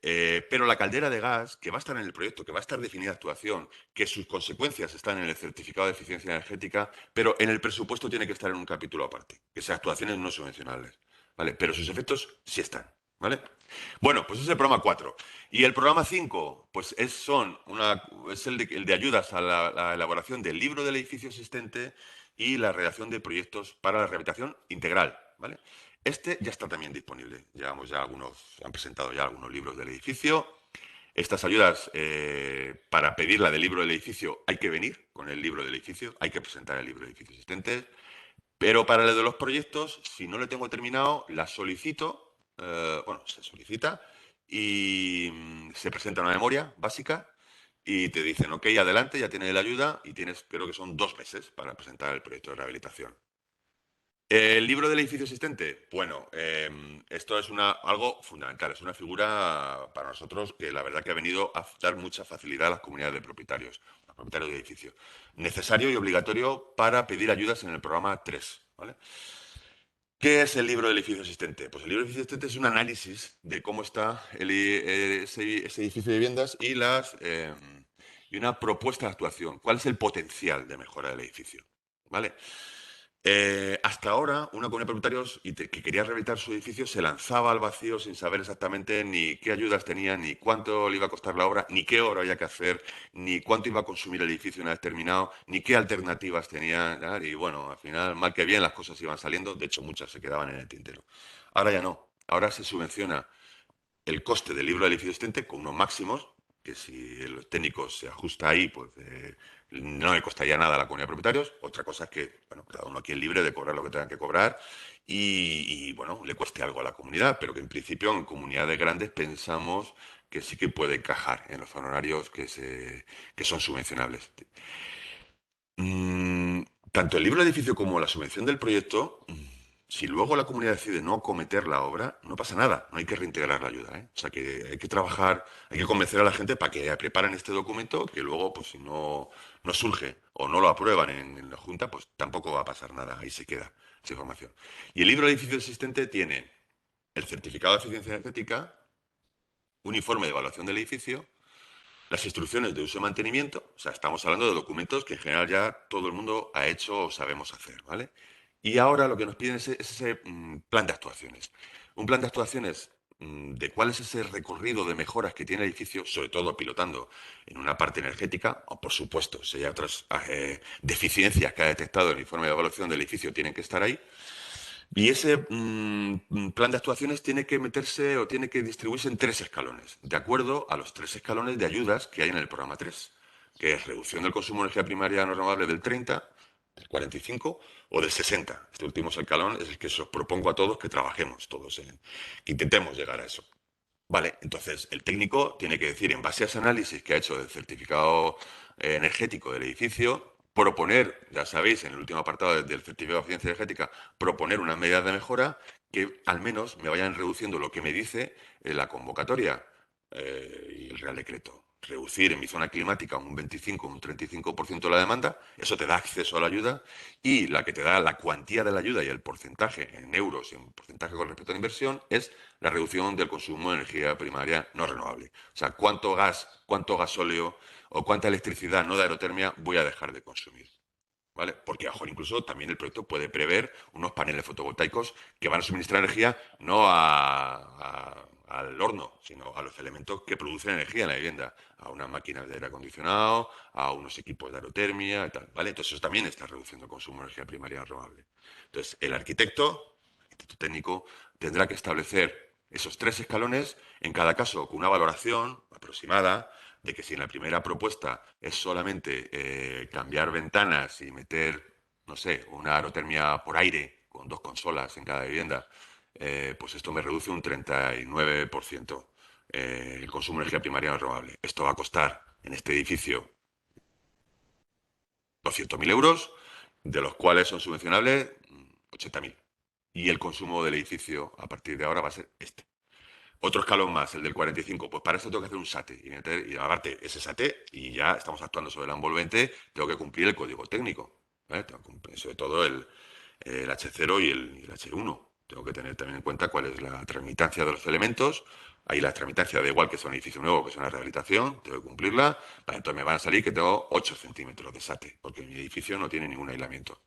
Pero la caldera de gas, que va a estar en el proyecto, que va a estar definida actuación, que sus consecuencias están en el certificado de eficiencia energética, pero en el presupuesto tiene que estar en un capítulo aparte, que sean actuaciones no subvencionables, ¿vale? Pero sus efectos sí están, ¿vale? Bueno, pues es el programa 4. Y el programa 5, pues es el de ayudas a la elaboración del libro del edificio existente y la redacción de proyectos para la rehabilitación integral, ¿vale? Este ya está también disponible. Han presentado ya algunos libros del edificio. Estas ayudas, para pedirla del libro del edificio, hay que venir con el libro del edificio, hay que presentar el libro del edificio existente. Pero para el de los proyectos, si no lo tengo terminado, la solicito, se solicita y se presenta una memoria básica y te dicen, ok, adelante, ya tienes la ayuda y tienes, creo que son 2 meses para presentar el proyecto de rehabilitación. El libro del edificio existente, bueno, esto es algo fundamental, es una figura para nosotros que la verdad que ha venido a dar mucha facilidad a las comunidades de propietarios, a los propietarios de edificios. Necesario y obligatorio para pedir ayudas en el programa 3, ¿vale? ¿Qué es el libro del edificio existente? Pues el libro del edificio existente es un análisis de cómo está ese edificio de viviendas y una propuesta de actuación. ¿Cuál es el potencial de mejora del edificio? ¿Vale? Hasta ahora, una comunidad de propietarios que quería rehabilitar su edificio se lanzaba al vacío sin saber exactamente ni qué ayudas tenía, ni cuánto le iba a costar la obra, ni qué hora había que hacer, ni cuánto iba a consumir el edificio una vez terminado, ni qué alternativas tenía. ¿Verdad? Y bueno, al final, mal que bien, las cosas iban saliendo. De hecho, muchas se quedaban en el tintero. Ahora ya no. Ahora se subvenciona el coste del libro del edificio existente con unos máximos, que si el técnico se ajusta ahí, pues no le costaría nada a la comunidad de propietarios. Otra cosa es que, bueno, cada uno aquí es libre de cobrar lo que tenga que cobrar bueno, le cueste algo a la comunidad, pero que en principio en comunidades grandes pensamos que sí que puede encajar en los honorarios que son subvencionables. Mm, Tanto el libro del edificio como la subvención del proyecto, si luego la comunidad decide no acometer la obra, no pasa nada, no hay que reintegrar la ayuda, ¿eh? O sea que hay que trabajar, hay que convencer a la gente para que preparen este documento, que luego, pues si no surge o no lo aprueban en la Junta, pues tampoco va a pasar nada, ahí se queda esa información. Y el libro del edificio existente tiene el certificado de eficiencia energética, un informe de evaluación del edificio, las instrucciones de uso y mantenimiento, o sea, estamos hablando de documentos que en general ya todo el mundo ha hecho o sabemos hacer, ¿vale? Y ahora lo que nos piden es ese plan de actuaciones. Un plan de actuaciones de cuál es ese recorrido de mejoras que tiene el edificio, sobre todo pilotando en una parte energética, o por supuesto, si hay otras deficiencias que ha detectado el informe de evaluación del edificio, tienen que estar ahí. Y ese plan de actuaciones tiene que meterse o tiene que distribuirse en 3 escalones, de acuerdo a los 3 escalones de ayudas que hay en el programa 3, que es reducción del consumo de energía primaria no renovable del 30, del 45 o del 60. Este último escalón es el que os propongo a todos que trabajemos todos que intentemos llegar a eso. Vale, entonces el técnico tiene que decir, en base a ese análisis que ha hecho del certificado energético del edificio, proponer, ya sabéis, en el último apartado del certificado de eficiencia energética, proponer unas medidas de mejora que al menos me vayan reduciendo lo que me dice la convocatoria y el Real Decreto. Reducir en mi zona climática un 25, un 35% de la demanda, eso te da acceso a la ayuda, y la que te da la cuantía de la ayuda y el porcentaje en euros y en porcentaje con respecto a la inversión es la reducción del consumo de energía primaria no renovable. O sea, cuánto gas, cuánto gasóleo o cuánta electricidad no de aerotermia voy a dejar de consumir. ¿Vale? Porque, ojo, incluso también el proyecto puede prever unos paneles fotovoltaicos que van a suministrar energía no al horno, sino a los elementos que producen energía en la vivienda, a unas máquinas de aire acondicionado, a unos equipos de aerotermia y tal, ¿vale? Entonces eso también está reduciendo el consumo de energía primaria no renovable. Entonces, el arquitecto técnico, tendrá que establecer esos 3 escalones, en cada caso con una valoración aproximada de que si en la primera propuesta es solamente cambiar ventanas y meter, no sé, una aerotermia por aire con 2 consolas en cada vivienda, pues esto me reduce un 39% el consumo de energía primaria no renovable. Esto va a costar en este edificio 200.000 euros, de los cuales son subvencionables 80.000. Y el consumo del edificio a partir de ahora va a ser este. Otro escalón más, el del 45. Pues para eso tengo que hacer un SATE y aparte ese SATE, y ya estamos actuando sobre la envolvente, tengo que cumplir el código técnico. ¿Vale? Tengo que cumplir sobre todo el H0 y el H1. Tengo que tener también en cuenta cuál es la tramitancia de los elementos. Ahí la tramitancia da igual que sea un edificio nuevo, que sea una rehabilitación, tengo que cumplirla. Vale, entonces me van a salir que tengo 8 centímetros de SATE, porque mi edificio no tiene ningún aislamiento.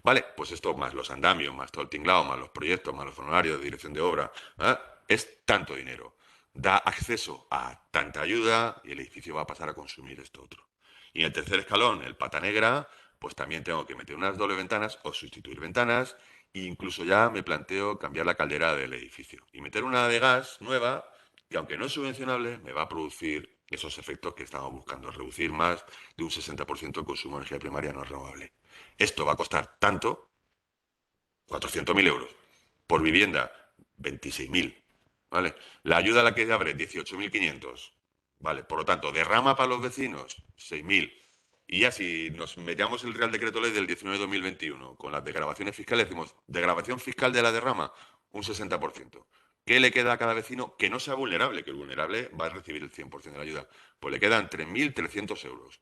Vale, pues esto más los andamios, más todo el tinglado, más los proyectos, más los honorarios de dirección de obra, ¿eh? Es tanto dinero. Da acceso a tanta ayuda y el edificio va a pasar a consumir esto otro. Y en el tercer escalón, el pata negra, pues también tengo que meter unas doble ventanas o sustituir ventanas, e incluso ya me planteo cambiar la caldera del edificio y meter una de gas nueva que, aunque no es subvencionable, me va a producir esos efectos que estamos buscando, reducir más de un 60% el consumo de energía primaria no renovable. Esto va a costar tanto, 400.000 euros. Por vivienda, 26.000. ¿Vale? La ayuda a la que abre, 18.500. ¿Vale? Por lo tanto, derrama para los vecinos, 6.000. Y ya si nos miramos el Real Decreto Ley del 19/2021 con las desgravaciones fiscales, decimos, desgravación fiscal de la derrama, un 60%. ¿Qué le queda a cada vecino que no sea vulnerable? Que el vulnerable va a recibir el 100% de la ayuda. Pues le quedan 3.300 euros.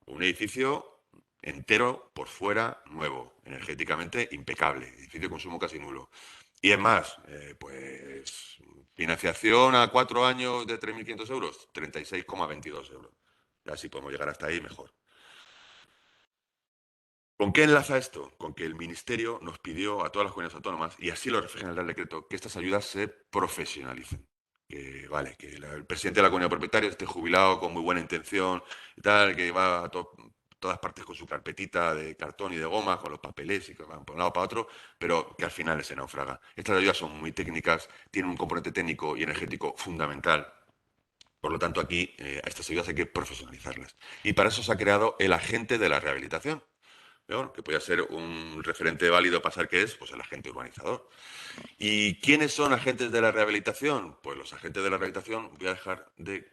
Un edificio entero por fuera, nuevo, energéticamente impecable, edificio de consumo casi nulo. Y es más, pues financiación a 4 años de 3.500 euros, 36,22 euros. Ya si podemos llegar hasta ahí, mejor. ¿Con qué enlaza esto? Con que el Ministerio nos pidió a todas las comunidades autónomas, y así lo refleja en el Real Decreto, que estas ayudas se profesionalicen. Que, vale, que el presidente de la comunidad propietaria esté jubilado con muy buena intención y tal, que va a todas partes con su carpetita de cartón y de goma, con los papeles y que van por un lado para otro, pero que al final se naufraga. Estas ayudas son muy técnicas, tienen un componente técnico y energético fundamental. Por lo tanto, aquí a estas ayudas hay que profesionalizarlas. Y para eso se ha creado el agente de la rehabilitación, ¿no? Que puede ser un referente válido para saber qué es, pues el agente urbanizador. ¿Y quiénes son agentes de la rehabilitación? Pues los agentes de la rehabilitación, voy a dejar de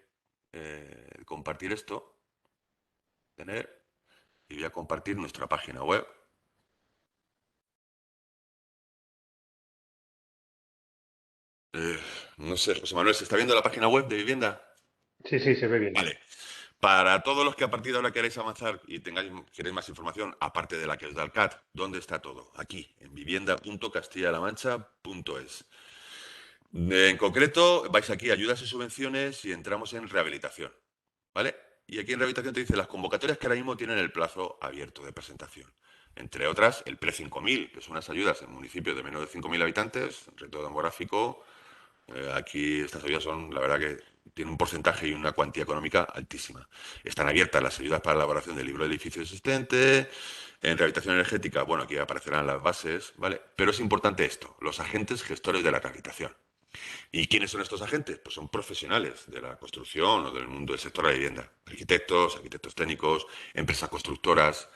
compartir esto, y voy a compartir nuestra página web. No sé, José Manuel, ¿se está viendo la página web de vivienda? Sí, sí, se ve bien. Vale. Para todos los que a partir de ahora queréis avanzar y queréis más información, aparte de la que os da el CAT, ¿dónde está todo? Aquí, en vivienda.castellalamancha.es. En concreto, vais aquí, ayudas y subvenciones, y entramos en rehabilitación, ¿vale? Y aquí en rehabilitación te dice las convocatorias que ahora mismo tienen el plazo abierto de presentación. Entre otras, el Pre-5000, que son unas ayudas en municipios de menos de 5.000 habitantes, reto demográfico. Aquí estas ayudas son, la verdad que tienen un porcentaje y una cuantía económica altísima. Están abiertas las ayudas para la elaboración del libro de edificio existente. En rehabilitación energética, bueno, aquí aparecerán las bases, ¿vale? Pero es importante esto, los agentes gestores de la rehabilitación. ¿Y quiénes son estos agentes? Pues son profesionales de la construcción o del mundo del sector de la vivienda. Arquitectos, arquitectos técnicos, empresas constructoras,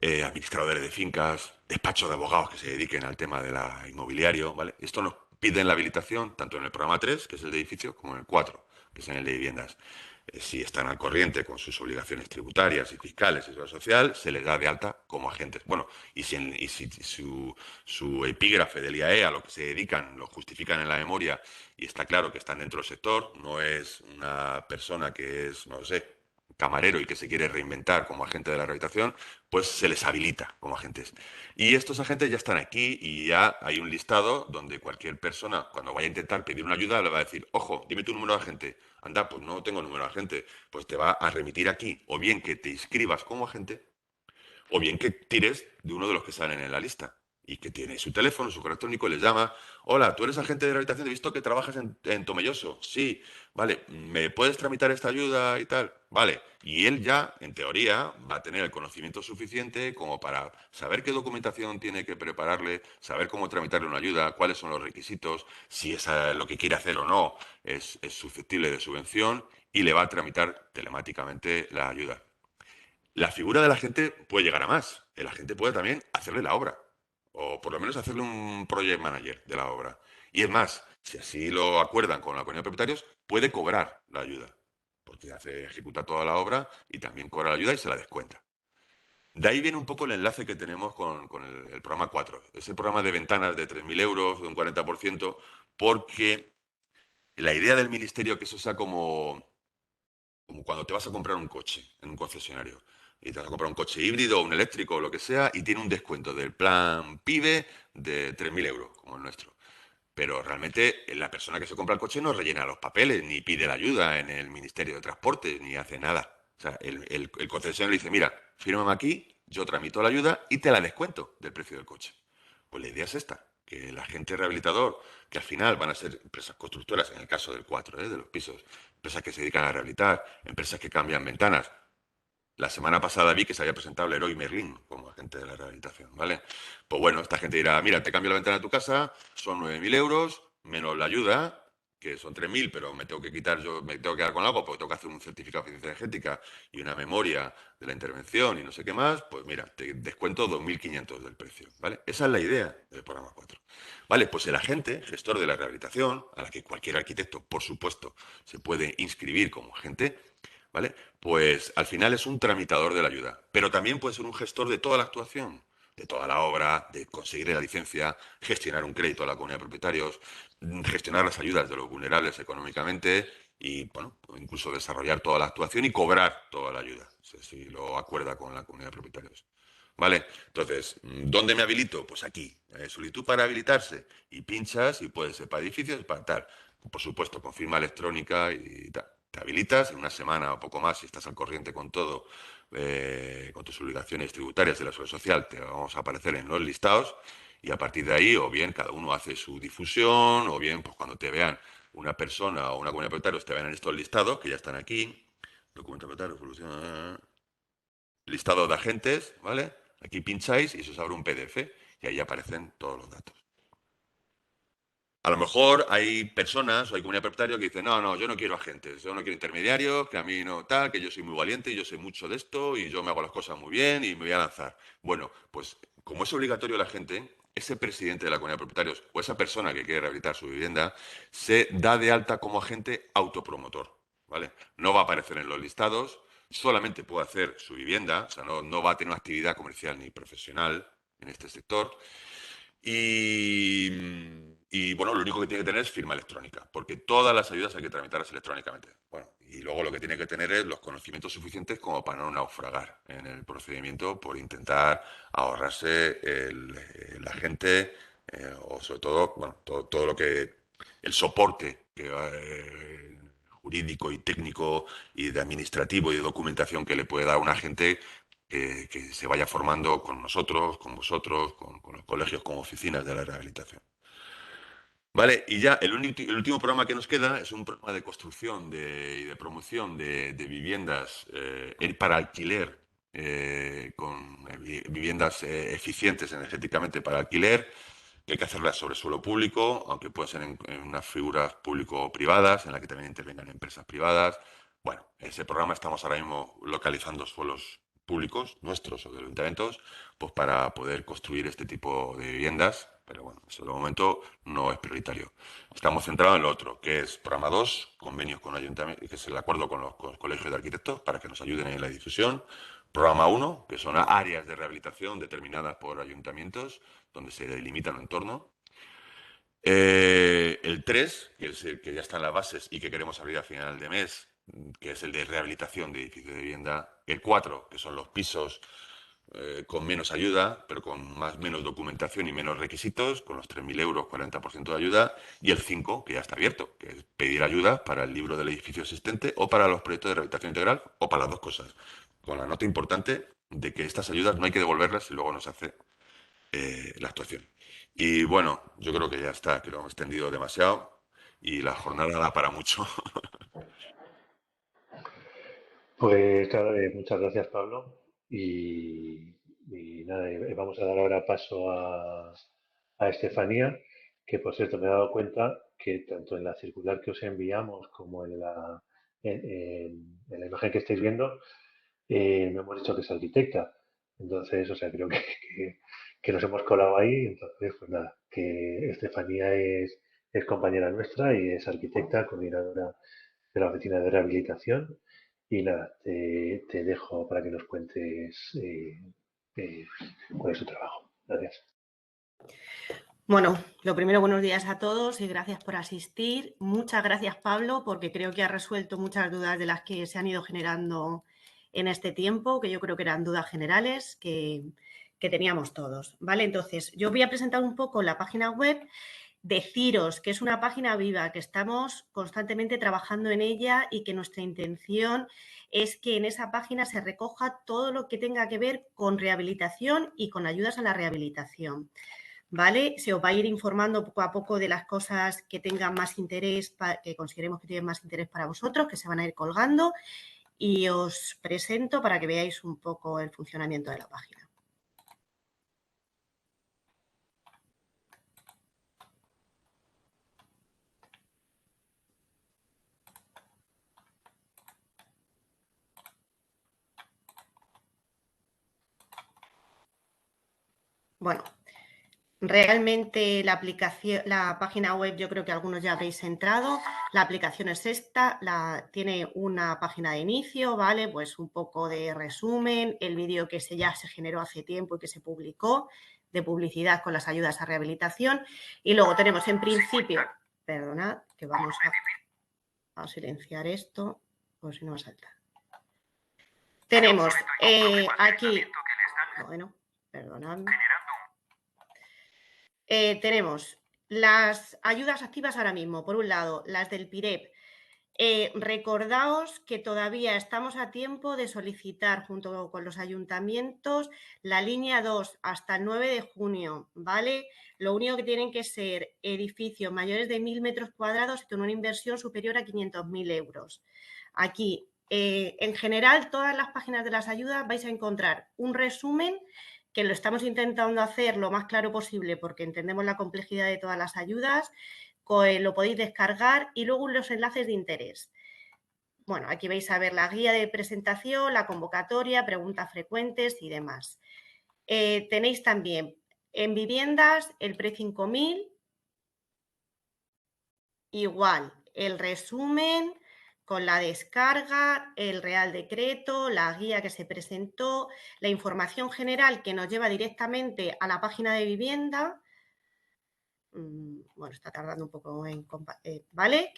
administradores de fincas, despachos de abogados que se dediquen al tema de la inmobiliario, ¿vale? Esto nos piden la habilitación tanto en el programa 3, que es el de edificios, como en el 4, que es en el de viviendas. Si están al corriente con sus obligaciones tributarias y fiscales y seguridad social, se les da de alta como agentes. Bueno, y si su epígrafe del IAE, a lo que se dedican, lo justifican en la memoria y está claro que están dentro del sector, no es una persona que es, no sé, camarero y que se quiere reinventar como agente de la rehabilitación, pues se les habilita como agentes. Y estos agentes ya están aquí y ya hay un listado donde cualquier persona, cuando vaya a intentar pedir una ayuda, le va a decir, ojo, dime tu número de agente. Anda, pues no tengo número de agente. Pues te va a remitir aquí, o bien que te inscribas como agente, o bien que tires de uno de los que salen en la lista y que tiene su teléfono, su correo electrónico, les llama. Hola, ¿tú eres agente de rehabilitación? He visto que trabajas en Tomelloso. Sí, vale, ¿me puedes tramitar esta ayuda y tal? Vale, y él ya, en teoría, va a tener el conocimiento suficiente como para saber qué documentación tiene que prepararle, saber cómo tramitarle una ayuda, cuáles son los requisitos, si es lo que quiere hacer o no es susceptible de subvención, y le va a tramitar telemáticamente la ayuda. La figura del agente puede llegar a más. El agente puede también hacerle la obra, o por lo menos hacerle un project manager de la obra. Y es más, si así lo acuerdan con la comunidad de propietarios, puede cobrar la ayuda, porque ejecuta toda la obra y también cobra la ayuda y se la descuenta. De ahí viene un poco el enlace que tenemos con el programa 4. Ese programa de ventanas de 3.000 euros, de un 40%, porque la idea del ministerio que eso sea como cuando te vas a comprar un coche en un concesionario y te vas a comprar un coche híbrido o un eléctrico o lo que sea y tiene un descuento del plan PIBE de 3.000 euros, como el nuestro. Pero realmente la persona que se compra el coche no rellena los papeles, ni pide la ayuda en el Ministerio de Transporte, ni hace nada. O sea, el concesionario le dice, mira, fírmame aquí, yo tramito la ayuda y te la descuento del precio del coche. Pues la idea es esta, que el agente rehabilitador, que al final van a ser empresas constructoras, en el caso del 4, de los pisos, empresas que se dedican a rehabilitar, empresas que cambian ventanas. La semana pasada vi que se había presentado Leroy Merlin como agente de la rehabilitación, ¿vale? Pues bueno, esta gente dirá, mira, te cambio la ventana de tu casa, son 9.000 euros, menos la ayuda, que son 3.000, pero me tengo que quitar, yo me tengo que quedar con algo porque tengo que hacer un certificado de eficiencia energética y una memoria de la intervención y no sé qué más, pues mira, te descuento 2.500 del precio, ¿vale? Esa es la idea del programa 4. Vale, pues el agente, gestor de la rehabilitación, a la que cualquier arquitecto, por supuesto, se puede inscribir como agente, ¿vale? Pues al final es un tramitador de la ayuda, pero también puede ser un gestor de toda la actuación, de toda la obra, de conseguir la licencia, gestionar un crédito a la comunidad de propietarios, gestionar las ayudas de los vulnerables económicamente y, bueno, incluso desarrollar toda la actuación y cobrar toda la ayuda, si lo acuerda con la comunidad de propietarios. ¿Vale? Entonces, ¿dónde me habilito? Pues aquí, solicitud para habilitarse, y pinchas y puede ser para edificios, para tal. Por supuesto, con firma electrónica y tal. Te habilitas en una semana o poco más, si estás al corriente con todo, con tus obligaciones tributarias de la Seguridad Social, te vamos a aparecer en los listados y a partir de ahí, o bien cada uno hace su difusión, o bien pues cuando te vean una persona o una comunidad de propietarios, te vean en estos listados, que ya están aquí, documento de propietario, solución, listado de agentes, ¿vale? Aquí pincháis y se os abre un PDF y ahí aparecen todos los datos. A lo mejor hay personas o hay comunidad de propietarios que dicen, no, no, yo no quiero agentes, yo no quiero intermediarios, que a mí no tal, que yo soy muy valiente, yo sé mucho de esto y yo me hago las cosas muy bien y me voy a lanzar. Bueno, pues como es obligatorio la gente, ese presidente de la comunidad de propietarios o esa persona que quiere rehabilitar su vivienda se da de alta como agente autopromotor, ¿vale? No va a aparecer en los listados, solamente puede hacer su vivienda, o sea, no va a tener una actividad comercial ni profesional en este sector. Y, bueno, lo único que tiene que tener es firma electrónica, porque todas las ayudas hay que tramitarlas electrónicamente. Bueno, y luego lo que tiene que tener es los conocimientos suficientes como para no naufragar en el procedimiento por intentar ahorrarse el agente o sobre todo, bueno, todo lo que, el soporte que jurídico y técnico y de administrativo y de documentación que le puede dar un agente que se vaya formando con nosotros, con vosotros, con los colegios, con oficinas de la rehabilitación. Vale, y ya el último programa que nos queda es un programa de construcción y de promoción de viviendas para alquiler, con viviendas eficientes energéticamente para alquiler, que hay que hacerlas sobre suelo público, aunque pueden ser en unas figuras público-privadas, en las que también intervengan empresas privadas. Bueno, ese programa estamos ahora mismo localizando suelos públicos, nuestros o de los ayuntamientos, pues para poder construir este tipo de viviendas, pero bueno, eso de momento no es prioritario. Estamos centrados en lo otro, que es programa 2, convenios con ayuntamientos, que es el acuerdo con los colegios de arquitectos para que nos ayuden en la difusión. Programa 1, que son áreas de rehabilitación determinadas por ayuntamientos, donde se delimita el entorno. El 3, que es el que ya está en las bases y que queremos abrir a final de mes, que es el de rehabilitación de edificios de vivienda. El 4, que son los pisos con menos ayuda, pero con menos documentación y menos requisitos, con los 3.000 euros, 40% de ayuda. Y el 5, que ya está abierto, que es pedir ayuda para el libro del edificio existente o para los proyectos de rehabilitación integral o para las dos cosas. Con la nota importante de que estas ayudas no hay que devolverlas si luego no se hace la actuación. Y bueno, yo creo que ya está, que lo hemos extendido demasiado y la jornada da para mucho. Pues claro, muchas gracias, Pablo. Y nada, vamos a dar ahora paso a Estefanía, que por cierto me he dado cuenta que tanto en la circular que os enviamos como en la imagen que estáis viendo, no hemos dicho que es arquitecta. Entonces, o sea, creo que nos hemos colado ahí. Entonces, pues nada, que Estefanía es compañera nuestra y es arquitecta, coordinadora de la Oficina de Rehabilitación. Y nada, te dejo para que nos cuentes eh, cuál es su trabajo. Gracias. Bueno, lo primero, buenos días a todos y gracias por asistir. Muchas gracias, Pablo, porque creo que ha resuelto muchas dudas de las que se han ido generando en este tiempo, que yo creo que eran dudas generales que teníamos todos, ¿vale? Entonces, yo voy a presentar un poco la página web, deciros que es una página viva, que estamos constantemente trabajando en ella y que nuestra intención es que en esa página se recoja todo lo que tenga que ver con rehabilitación y con ayudas a la rehabilitación. ¿Vale? Se os va a ir informando poco a poco de las cosas que tengan más interés, que consideremos que tienen más interés para vosotros, que se van a ir colgando y os presento para que veáis un poco el funcionamiento de la página. Bueno, Realmente la aplicación, la página web, yo creo que algunos ya habréis entrado. La aplicación es esta, tiene una página de inicio, ¿vale? Pues un poco de resumen, el vídeo que ya se generó hace tiempo y que se publicó, de publicidad con las ayudas a rehabilitación. Y luego tenemos en principio, perdonad, que vamos a silenciar esto, por si no va a saltar. Tenemos aquí, bueno, perdonadme. Tenemos las ayudas activas ahora mismo, por un lado, las del PIREP. Recordaos que todavía estamos a tiempo de solicitar junto con los ayuntamientos la línea 2 hasta el 9 de junio, ¿vale? Lo único que tienen que ser edificios mayores de 1.000 metros cuadrados y con una inversión superior a 500.000 euros. Aquí, en general, todas las páginas de las ayudas vais a encontrar un resumen que lo estamos intentando hacer lo más claro posible porque entendemos la complejidad de todas las ayudas. Lo podéis descargar y luego los enlaces de interés. Bueno, aquí vais a ver la guía de presentación, la convocatoria, preguntas frecuentes y demás. Tenéis también en viviendas el pre-5000, igual el resumen con la descarga, el Real Decreto, la guía que se presentó, la información general que nos lleva directamente a la página de vivienda. Bueno, está tardando un poco en... ¿vale?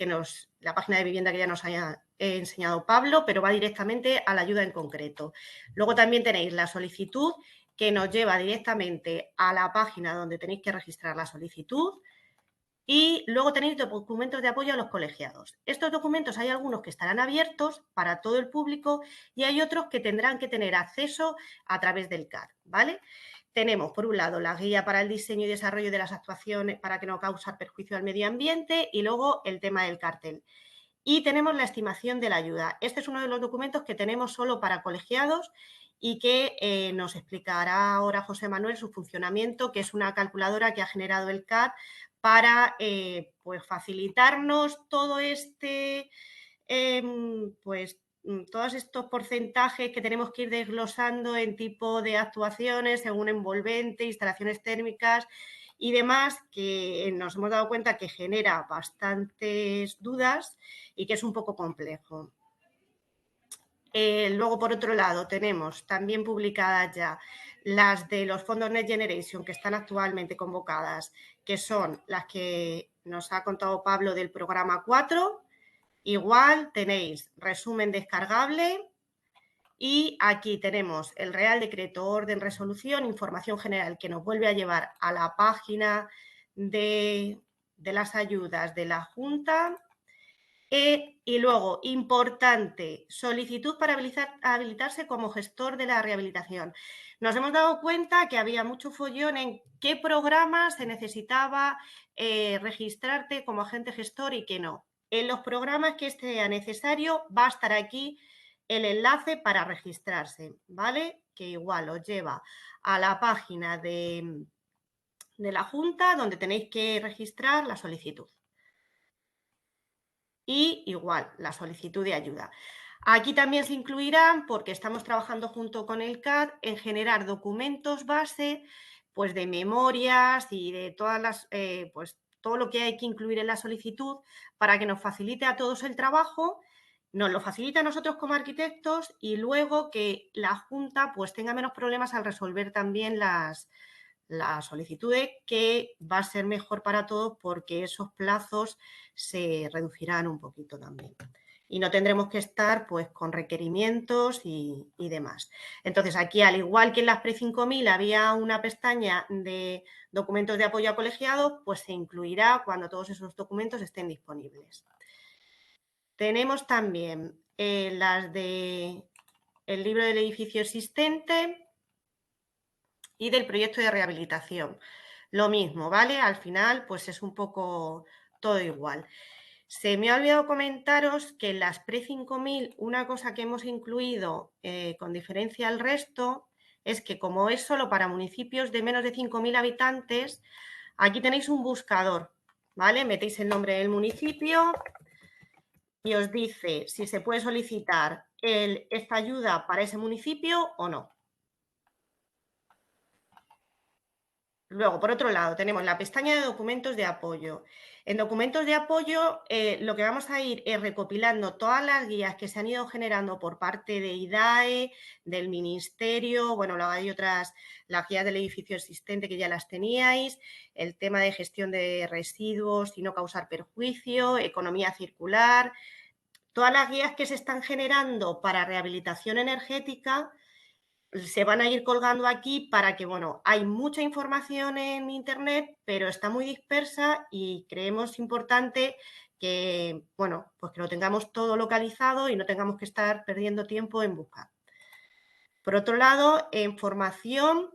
La página de vivienda que ya nos haya enseñado Pablo, pero va directamente a la ayuda en concreto. Luego también tenéis la solicitud que nos lleva directamente a la página donde tenéis que registrar la solicitud. Y luego tenéis documentos de apoyo a los colegiados. Estos documentos hay algunos que estarán abiertos para todo el público y hay otros que tendrán que tener acceso a través del CAD, ¿vale? Tenemos, por un lado, la guía para el diseño y desarrollo de las actuaciones para que no causen perjuicio al medio ambiente y luego el tema del cartel. Y tenemos la estimación de la ayuda. Este es uno de los documentos que tenemos solo para colegiados y que nos explicará ahora José Manuel su funcionamiento, que es una calculadora que ha generado el CAD para pues facilitarnos todo todos estos porcentajes que tenemos que ir desglosando en tipo de actuaciones según envolvente, instalaciones térmicas y demás, que nos hemos dado cuenta que genera bastantes dudas y que es un poco complejo. Luego, por otro lado, tenemos también publicadas ya las de los fondos Next Generation que están actualmente convocadas, que son las que nos ha contado Pablo del programa 4. Igual tenéis resumen descargable y aquí tenemos el Real Decreto, Orden, Resolución, información general que nos vuelve a llevar a la página de las ayudas de la Junta. Y luego, importante, solicitud para habilitarse como gestor de la rehabilitación. Nos hemos dado cuenta que había mucho follón en qué programa se necesitaba registrarte como agente gestor y qué no. En los programas que sea necesario va a estar aquí el enlace para registrarse, ¿vale? Que igual os lleva a la página de la Junta donde tenéis que registrar la solicitud. Y igual, la solicitud de ayuda. Aquí también se incluirán, porque estamos trabajando junto con el CAD, en generar documentos base, pues de memorias y de todas las, pues todo lo que hay que incluir en la solicitud para que nos facilite a todos el trabajo, nos lo facilite a nosotros como arquitectos y luego que la Junta pues tenga menos problemas al resolver también las solicitudes, que va a ser mejor para todos porque esos plazos se reducirán un poquito también. Y no tendremos que estar pues con requerimientos y demás. Entonces, aquí, al igual que en las pre-5000 había una pestaña de documentos de apoyo a colegiados, pues se incluirá cuando todos esos documentos estén disponibles. Tenemos también las de el libro del edificio existente y del proyecto de rehabilitación. Lo mismo, ¿vale? Al final, pues es un poco todo igual. Se me ha olvidado comentaros que en las pre-5000 una cosa que hemos incluido con diferencia al resto es que como es solo para municipios de menos de 5.000 habitantes, aquí tenéis un buscador, ¿vale? Metéis el nombre del municipio y os dice si se puede solicitar esta ayuda para ese municipio o no. Luego, por otro lado, tenemos la pestaña de documentos de apoyo. En documentos de apoyo, lo que vamos a ir es recopilando todas las guías que se han ido generando por parte de IDAE, del Ministerio, bueno, luego hay otras, las guías del edificio existente que ya las teníais, el tema de gestión de residuos y no causar perjuicio, economía circular, todas las guías que se están generando para rehabilitación energética se van a ir colgando aquí para que, bueno, hay mucha información en Internet, pero está muy dispersa y creemos importante que, bueno, pues que lo tengamos todo localizado y no tengamos que estar perdiendo tiempo en buscar. Por otro lado, en formación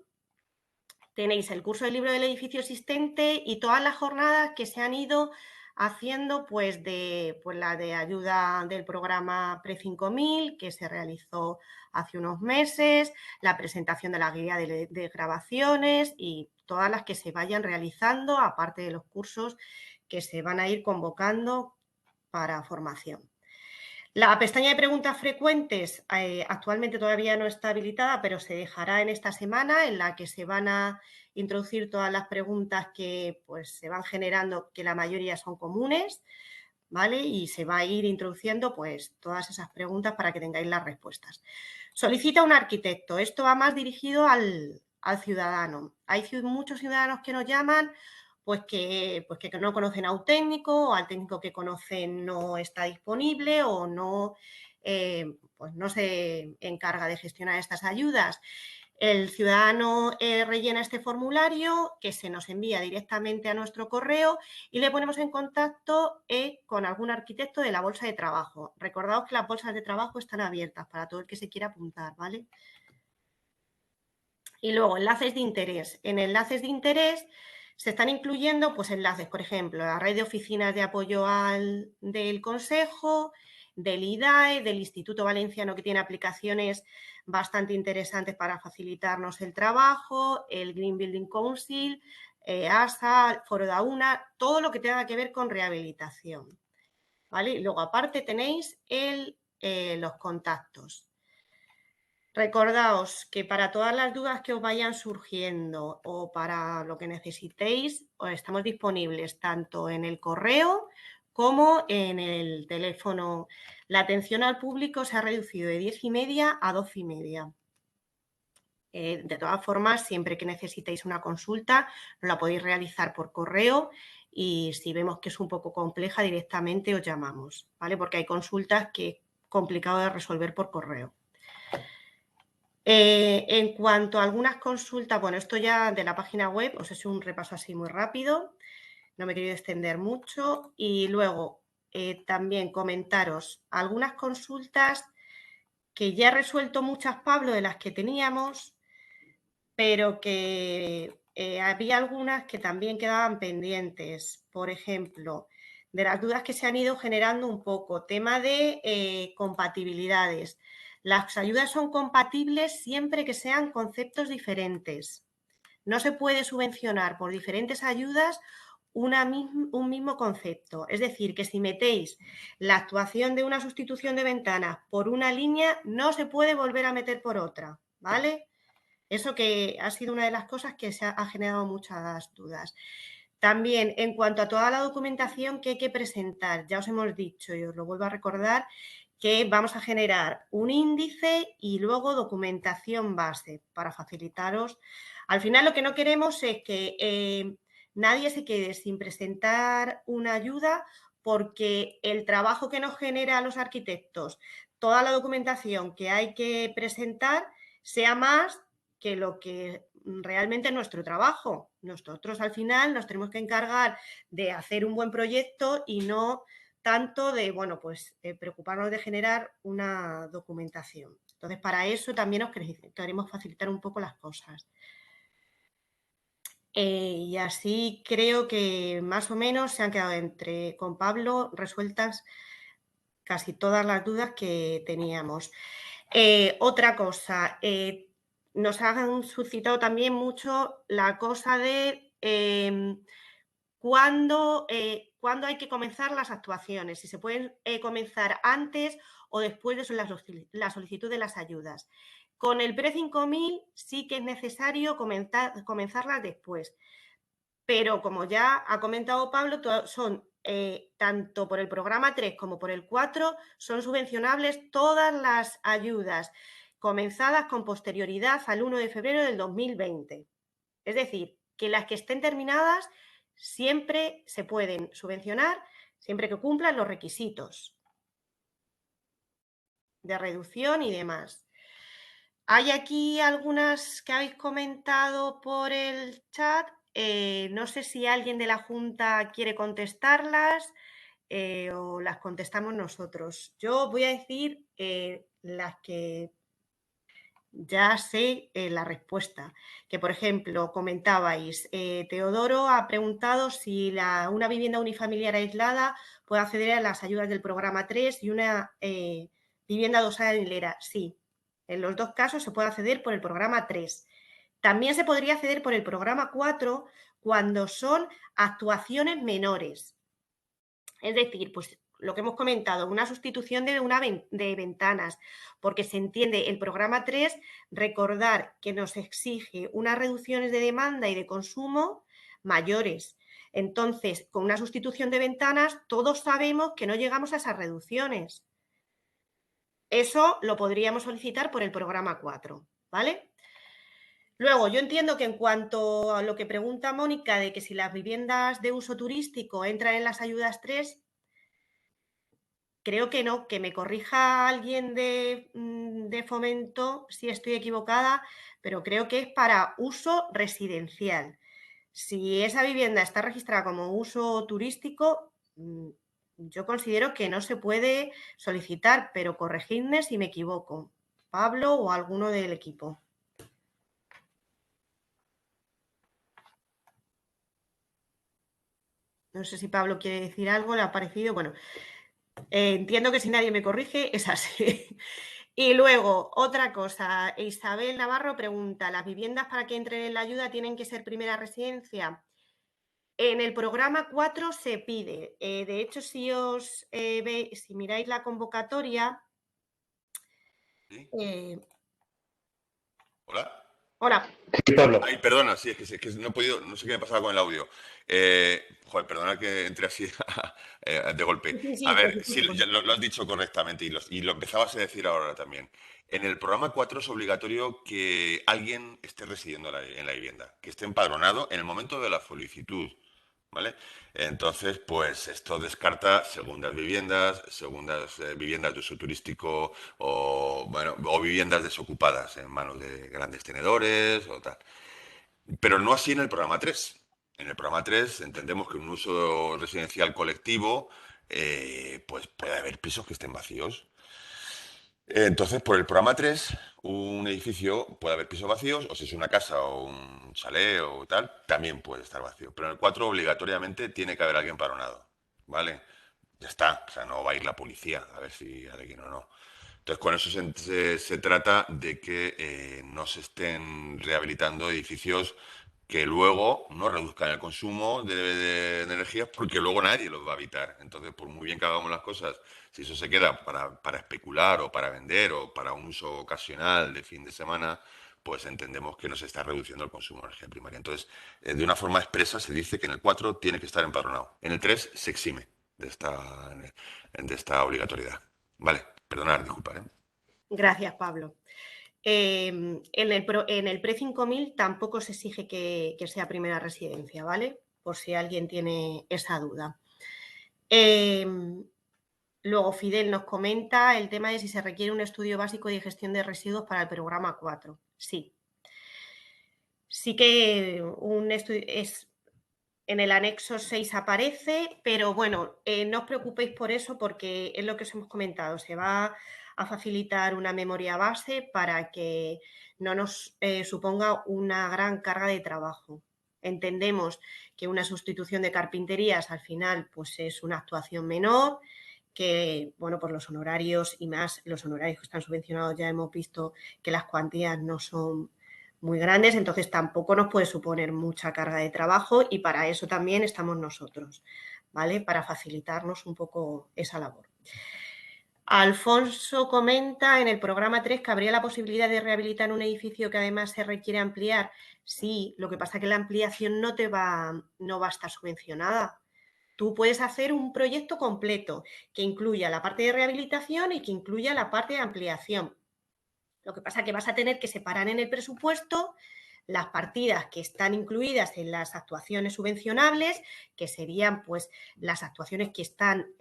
tenéis el curso del libro del edificio existente y todas las jornadas que se han ido haciendo, pues la de ayuda del programa Pre-5000, que se realizó hace unos meses, la presentación de la guía de grabaciones y todas las que se vayan realizando, aparte de los cursos que se van a ir convocando para formación. La pestaña de preguntas frecuentes actualmente todavía no está habilitada, pero se dejará en esta semana, en la que se van a introducir todas las preguntas que pues, se van generando, que la mayoría son comunes, ¿vale? Y se va a ir introduciendo pues, todas esas preguntas para que tengáis las respuestas. Solicita un arquitecto. Esto va más dirigido al ciudadano. Hay muchos ciudadanos que nos llaman pues que no conocen a un técnico, o al técnico que conocen no está disponible o no, pues no se encarga de gestionar estas ayudas. El ciudadano rellena este formulario que se nos envía directamente a nuestro correo y le ponemos en contacto con algún arquitecto de la bolsa de trabajo. Recordaos que las bolsas de trabajo están abiertas para todo el que se quiera apuntar, ¿vale? Y luego, enlaces de interés. En enlaces de interés se están incluyendo pues, enlaces, por ejemplo, la red de oficinas de apoyo del Consejo, del IDAE, del Instituto Valenciano, que tiene aplicaciones bastante interesantes para facilitarnos el trabajo, el Green Building Council, ASA, Foro da Una, todo lo que tenga que ver con rehabilitación. ¿Vale? Y luego, aparte, tenéis los contactos. Recordaos que para todas las dudas que os vayan surgiendo o para lo que necesitéis, estamos disponibles tanto en el correo como en el teléfono. La atención al público se ha reducido de 10:30 a 12:30. De todas formas, siempre que necesitéis una consulta, nos la podéis realizar por correo y si vemos que es un poco compleja, directamente os llamamos, ¿vale? Porque hay consultas que es complicado de resolver por correo. En cuanto a algunas consultas, bueno, esto ya de la página web, os he hecho un repaso así muy rápido, no me he querido extender mucho. Y luego también comentaros algunas consultas que ya he resuelto muchas, Pablo, de las que teníamos, pero que había algunas que también quedaban pendientes. Por ejemplo, de las dudas que se han ido generando un poco, tema de compatibilidades. Las ayudas son compatibles siempre que sean conceptos diferentes. No se puede subvencionar por diferentes ayudas un mismo concepto. Es decir, que si metéis la actuación de una sustitución de ventanas por una línea, no se puede volver a meter por otra, ¿vale? Eso que ha sido una de las cosas que se ha generado muchas dudas. También, en cuanto a toda la documentación que hay que presentar, ya os hemos dicho y os lo vuelvo a recordar, que vamos a generar un índice y luego documentación base para facilitaros. Al final, lo que no queremos es que nadie se quede sin presentar una ayuda porque el trabajo que nos genera a los arquitectos, toda la documentación que hay que presentar, sea más que lo que realmente es nuestro trabajo. Nosotros al final nos tenemos que encargar de hacer un buen proyecto y no tanto de, bueno, pues preocuparnos de generar una documentación. Entonces, para eso también os queremos facilitar un poco las cosas. Y así creo que más o menos se han quedado con Pablo resueltas casi todas las dudas que teníamos. Otra cosa, nos han suscitado también mucho la cosa de cuándo hay que comenzar las actuaciones, si se pueden comenzar antes o después de la solicitud de las ayudas. Con el Pre-5000 sí que es necesario comenzarlas después, pero como ya ha comentado Pablo, son tanto por el programa 3 como por el 4 son subvencionables todas las ayudas comenzadas con posterioridad al 1 de febrero del 2020. Es decir, que las que estén terminadas siempre se pueden subvencionar, siempre que cumplan los requisitos de reducción y demás. Hay aquí algunas que habéis comentado por el chat. No sé si alguien de la Junta quiere contestarlas o las contestamos nosotros. Yo voy a decir las que ya sé la respuesta. Que, por ejemplo, comentabais, Teodoro ha preguntado si una vivienda unifamiliar aislada puede acceder a las ayudas del programa 3 y una vivienda adosada en hilera. Sí, en los dos casos se puede acceder por el programa 3. También se podría acceder por el programa 4 cuando son actuaciones menores. Es decir, pues lo que hemos comentado, una sustitución de ventanas, porque se entiende el programa 3, recordar que nos exige unas reducciones de demanda y de consumo mayores. Entonces, con una sustitución de ventanas, todos sabemos que no llegamos a esas reducciones. Eso lo podríamos solicitar por el programa 4, ¿vale? Luego, yo entiendo que en cuanto a lo que pregunta Mónica de que si las viviendas de uso turístico entran en las ayudas 3, creo que no, que me corrija alguien de Fomento si estoy equivocada, pero creo que es para uso residencial. Si esa vivienda está registrada como uso turístico, yo considero que no se puede solicitar, pero corregidme si me equivoco, Pablo o alguno del equipo. No sé si Pablo quiere decir algo, le ha parecido. Bueno, entiendo que si nadie me corrige, es así. Y luego, otra cosa, Isabel Navarro pregunta, ¿las viviendas para que entren en la ayuda tienen que ser primera residencia? En el programa 4 se pide. De hecho, si miráis la convocatoria... ¿Sí? ¿Hola? Hola. Sí, Pablo. Ay, perdona, sí, es que no he podido, no sé qué me pasaba con el audio. Joder, perdona que entre así de golpe. Sí, A ver, por sí, supuesto. ya lo has dicho correctamente y lo empezabas a decir ahora también. En el programa 4 es obligatorio que alguien esté residiendo en la vivienda, que esté empadronado en el momento de la solicitud, ¿vale? Entonces, pues esto descarta segundas viviendas de uso turístico o, bueno, o viviendas desocupadas en manos de grandes tenedores o tal. Pero no así en el programa 3. En el programa 3 entendemos que en un uso residencial colectivo, pues puede haber pisos que estén vacíos. Entonces, por el programa 3, un edificio puede haber pisos vacíos, o si es una casa o un chalet o tal, también puede estar vacío. Pero en el 4 obligatoriamente tiene que haber alguien empadronado, ¿vale? Ya está, o sea, no va a ir la policía a ver si hay alguien o no. Entonces, con eso se trata de que no se estén rehabilitando edificios que luego no reduzcan el consumo de energía porque luego nadie los va a habitar. Entonces, por muy bien que hagamos las cosas, si eso se queda para especular o para vender o para un uso ocasional de fin de semana, pues entendemos que no se está reduciendo el consumo de energía primaria. Entonces, de una forma expresa se dice que en el 4 tiene que estar empadronado. En el 3 se exime de esta obligatoriedad. Vale, perdonad, disculpad. Gracias, Pablo. En el Pre-5000 tampoco se exige que sea primera residencia, ¿vale? Por si alguien tiene esa duda. Luego Fidel nos comenta el tema de si se requiere un estudio básico de gestión de residuos para el programa 4. Sí. Sí que un estudio en el anexo 6 aparece, pero bueno, no os preocupéis por eso porque es lo que os hemos comentado. Se va a facilitar una memoria base para que no nos suponga una gran carga de trabajo. Entendemos que una sustitución de carpinterías al final pues es una actuación menor, que bueno, pues los honorarios y más los honorarios que están subvencionados ya hemos visto que las cuantías no son muy grandes, entonces tampoco nos puede suponer mucha carga de trabajo y para eso también estamos nosotros, ¿vale? Para facilitarnos un poco esa labor. Alfonso comenta en el programa 3 que habría la posibilidad de rehabilitar un edificio que además se requiere ampliar. Sí, lo que pasa es que la ampliación no va a estar subvencionada. Tú puedes hacer un proyecto completo que incluya la parte de rehabilitación y que incluya la parte de ampliación. Lo que pasa es que vas a tener que separar en el presupuesto las partidas que están incluidas en las actuaciones subvencionables, que serían pues las actuaciones que están,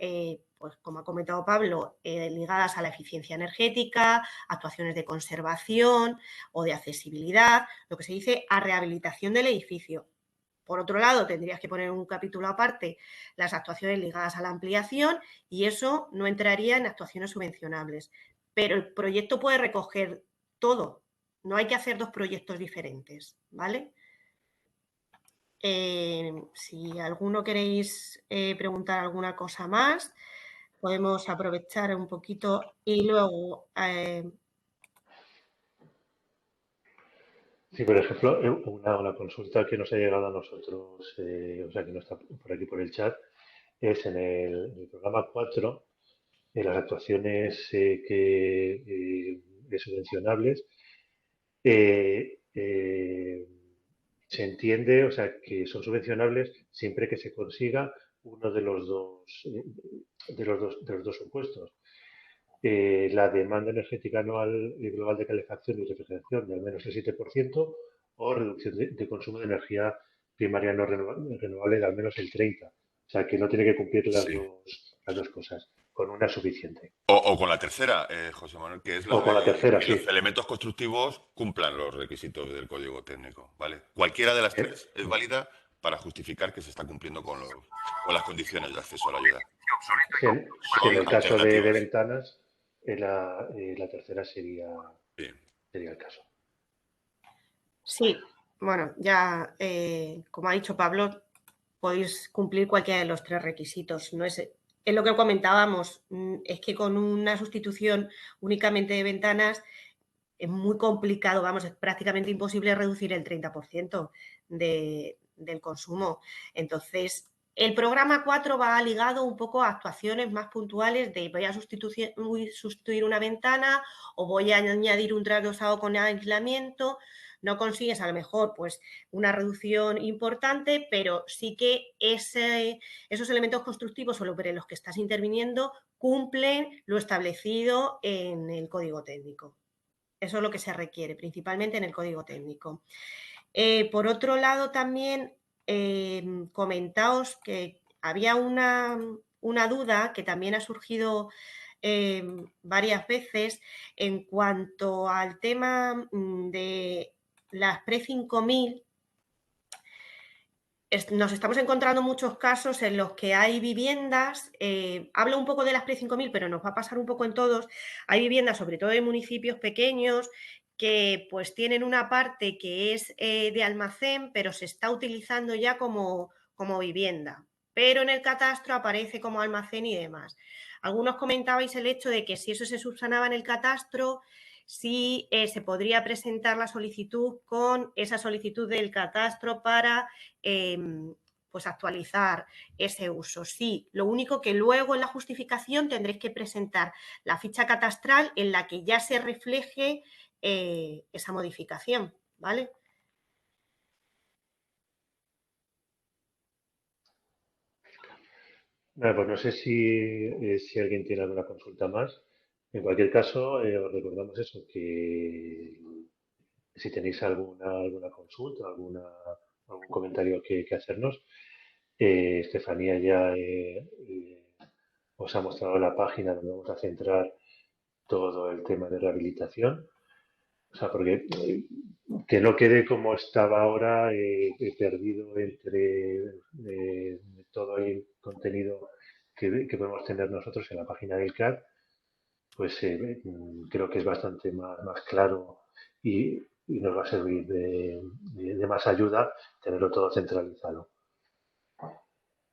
pues como ha comentado Pablo, ligadas a la eficiencia energética, actuaciones de conservación o de accesibilidad, lo que se dice a rehabilitación del edificio. Por otro lado, tendrías que poner un capítulo aparte las actuaciones ligadas a la ampliación y eso no entraría en actuaciones subvencionables. Pero el proyecto puede recoger todo. No hay que hacer dos proyectos diferentes, ¿vale? Si alguno queréis preguntar alguna cosa más, podemos aprovechar un poquito y luego... Sí, por ejemplo, una consulta que nos ha llegado a nosotros, o sea, que no está por aquí por el chat, es en el programa 4, en las actuaciones subvencionables, eh, eh, se entiende, o sea, que son subvencionables siempre que se consiga uno de los dos supuestos. La demanda energética anual y global de calefacción y refrigeración de al menos el 7% o reducción de consumo de energía primaria no renovable de al menos el 30%. O sea, que no tiene que cumplir Sí. las dos cosas. Con una es suficiente. O con la tercera, José Manuel, que es la O con la de tercera, que sí. los elementos constructivos cumplan los requisitos del código técnico, ¿vale? Cualquiera de las tres es válida para justificar que se está cumpliendo con las condiciones de acceso a la ayuda. Sí, en Son el caso de alternativas. ventanas, la tercera sería Sí. el caso. Sí, bueno, ya como ha dicho Pablo, podéis cumplir cualquiera de los tres requisitos. No es lo que comentábamos, es que con una sustitución únicamente de ventanas es muy complicado, vamos, es prácticamente imposible reducir el 30% del consumo. Entonces, el programa 4 va ligado un poco a actuaciones más puntuales de voy a sustituir una ventana o voy a añadir un trasdosado con aislamiento. No consigues a lo mejor pues una reducción importante, pero sí que esos elementos constructivos sobre los que estás interviniendo cumplen lo establecido en el código técnico. Eso es lo que se requiere, principalmente en el código técnico. Por otro lado, también comentaos que había una duda que también ha surgido varias veces en cuanto al tema de las pre-5000. Nos estamos encontrando muchos casos en los que hay viviendas, hablo un poco de las pre-5000, pero nos va a pasar un poco en todos, hay viviendas, sobre todo en municipios pequeños, que pues tienen una parte que es de almacén, pero se está utilizando ya como vivienda, pero en el catastro aparece como almacén y demás. Algunos comentabais el hecho de que si eso se subsanaba en el catastro, sí se podría presentar la solicitud con esa solicitud del catastro para pues actualizar ese uso. Sí, lo único que luego en la justificación tendréis que presentar la ficha catastral en la que ya se refleje esa modificación, ¿vale? Bueno, pues no sé si alguien tiene alguna consulta más. En cualquier caso, os recordamos eso, que si tenéis alguna consulta, algún comentario que hacernos, Estefanía ya os ha mostrado la página donde vamos a centrar todo el tema de rehabilitación. O sea, porque que no quede como estaba ahora, perdido entre todo el contenido que podemos tener nosotros en la página del CAD, pues creo que es bastante más claro y nos va a servir de más ayuda tenerlo todo centralizado.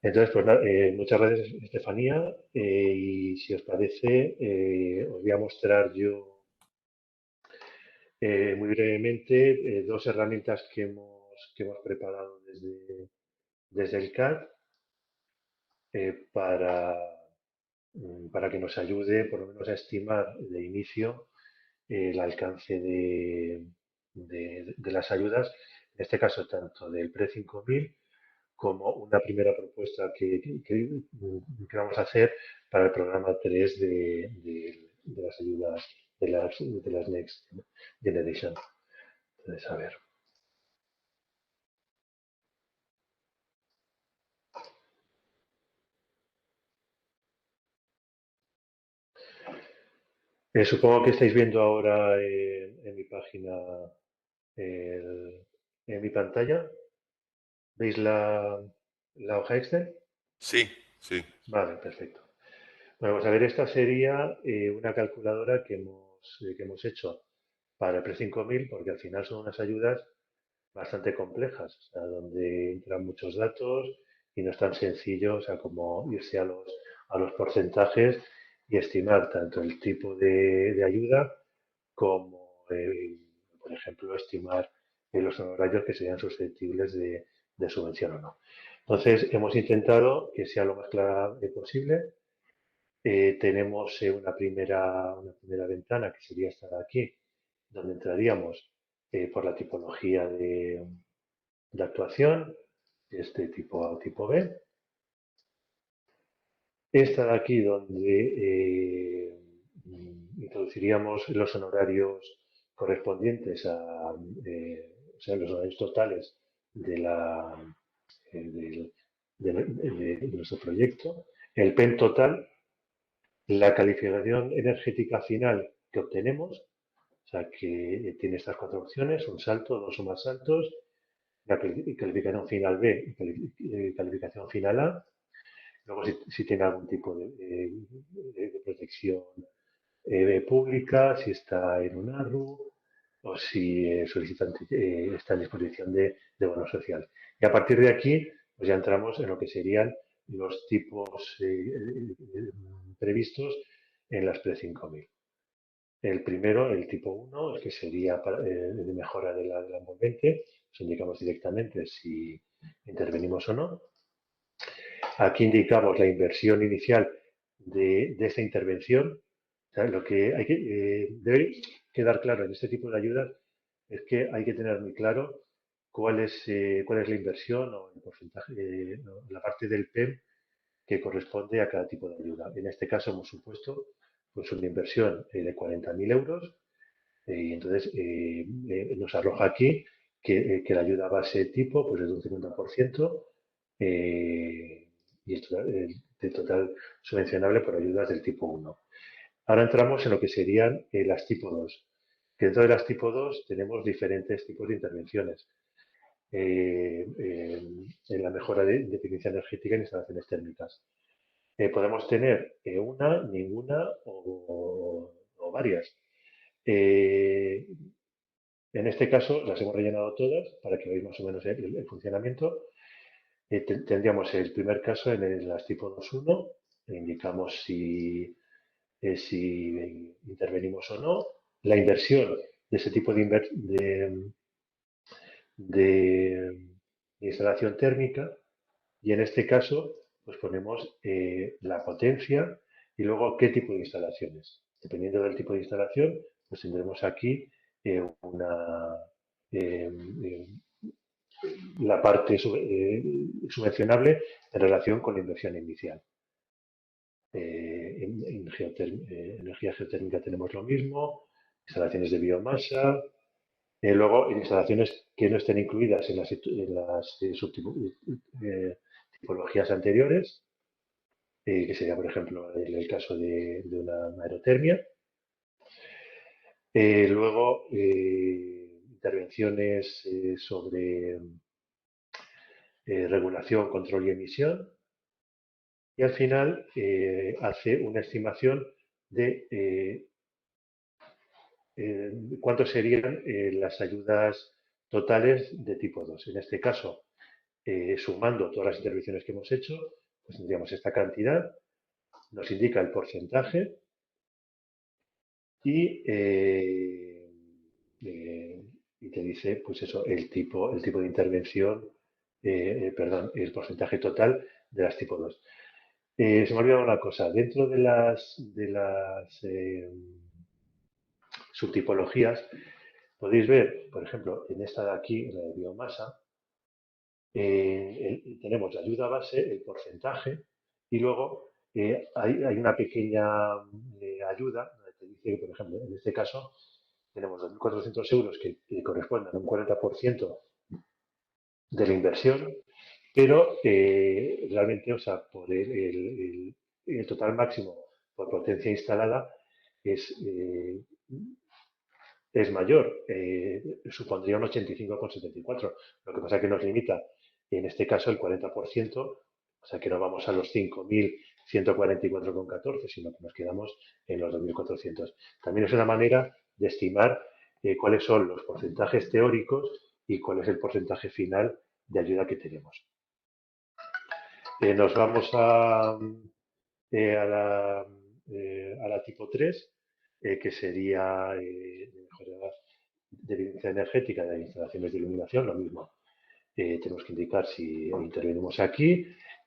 Entonces, pues muchas gracias, Estefanía, y si os parece, os voy a mostrar yo muy brevemente dos herramientas que hemos preparado desde el CAD para para que nos ayude por lo menos a estimar de inicio el alcance de las ayudas, en este caso tanto del Pre-5000 como una primera propuesta que vamos a hacer para el programa 3 de las ayudas de las Next Generation. Entonces, a ver. Supongo que estáis viendo ahora en mi página, en mi pantalla. ¿Veis la hoja Excel? Sí, sí. Vale, perfecto. Bueno, pues a ver, esta sería una calculadora que hemos hecho para el Pre-5000, porque al final son unas ayudas bastante complejas, o sea, donde entran muchos datos y no es tan sencillo, o sea, como irse a los porcentajes y estimar tanto el tipo de ayuda como, por ejemplo, estimar los honorarios que serían susceptibles de subvención o no. Entonces, hemos intentado que sea lo más clara posible. Tenemos una primera ventana, que sería esta de aquí, donde entraríamos por la tipología de actuación, este tipo A o tipo B. Esta de aquí, donde introduciríamos los honorarios correspondientes a, o sea, los honorarios totales de, de nuestro proyecto, el PEN total, la calificación energética final que obtenemos, o sea, que tiene estas 4 opciones, un salto, 2 o más saltos, la calificación final B y calificación final A. Luego, si tiene algún tipo de protección pública, si está en un ARRU o si el solicitante está en disposición de bono social. Y a partir de aquí, pues ya entramos en lo que serían los tipos previstos en las Pre-5000. El primero, el tipo 1, el que sería de mejora de la envolvente, pues indicamos directamente si intervenimos o no. Aquí indicamos la inversión inicial de esta intervención. O sea, lo que debe quedar claro en este tipo de ayudas es que hay que tener muy claro cuál es la inversión o el porcentaje, la parte del PEM que corresponde a cada tipo de ayuda. En este caso hemos supuesto pues una inversión de 40.000 euros y entonces nos arroja aquí que la ayuda base tipo pues es de un 50% y esto, de total subvencionable por ayudas del tipo 1. Ahora entramos en lo que serían las tipo 2. Dentro de las tipo 2 tenemos diferentes tipos de intervenciones. En la mejora de eficiencia energética en instalaciones térmicas. Podemos tener una, ninguna o varias. En este caso las hemos rellenado todas para que veáis más o menos el funcionamiento. Tendríamos el primer caso en las tipo 2.1, indicamos si intervenimos o no, la inversión de ese tipo de instalación térmica y en este caso pues ponemos la potencia y luego qué tipo de instalaciones. Dependiendo del tipo de instalación, pues tendremos aquí la parte subvencionable en relación con la inversión inicial. En energía geotérmica tenemos lo mismo, instalaciones de biomasa, luego en instalaciones que no estén incluidas en las tipologías anteriores, que sería por ejemplo el caso de una aerotermia. Luego intervenciones sobre regulación, control y emisión. Y al final hace una estimación de cuántos serían las ayudas totales de tipo 2. En este caso, sumando todas las intervenciones que hemos hecho, pues tendríamos esta cantidad, nos indica el porcentaje y te dice, pues eso, el tipo de intervención, perdón, el porcentaje total de las tipo 2. Se me ha olvidado una cosa. Dentro de las subtipologías, podéis ver, por ejemplo, en esta de aquí, en la de biomasa, tenemos la ayuda base, el porcentaje, y luego hay una pequeña ayuda, donde te dice que, por ejemplo, en este caso, tenemos 2.400 euros que corresponden a un 40% de la inversión, pero realmente, o sea, por el total máximo por potencia instalada es, es mayor, supondría un 85,74. Lo que pasa es que nos limita, en este caso, el 40%, o sea que no vamos a los 5.144,14, sino que nos quedamos en los 2.400. También es una manera de estimar cuáles son los porcentajes teóricos y cuál es el porcentaje final de ayuda que tenemos. Nos vamos a la tipo 3, que sería mejora de eficiencia energética de instalaciones de iluminación, lo mismo. Tenemos que indicar si intervenimos aquí,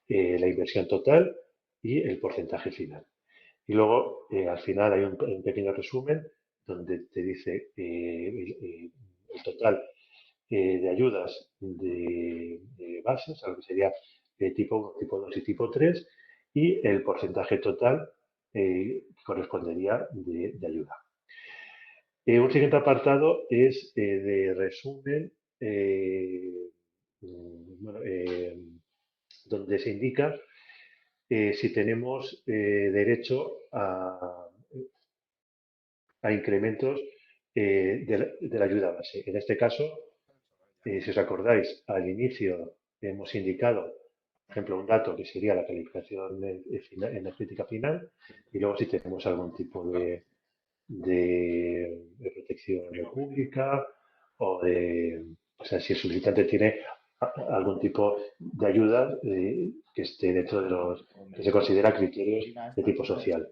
la inversión total y el porcentaje final. Y luego, al final, hay un pequeño resumen donde te dice el total de ayudas de bases, algo que sería tipo 1, tipo 2 y tipo 3, y el porcentaje total que correspondería de ayuda. Un siguiente apartado es de resumen, bueno, donde se indica si tenemos derecho a incrementos de la ayuda base. En este caso, si os acordáis, al inicio hemos indicado, por ejemplo, un dato que sería la calificación energética final, y luego si tenemos algún tipo de protección pública o sea, si el solicitante tiene algún tipo de ayuda que esté dentro de los que se considera criterios de tipo social.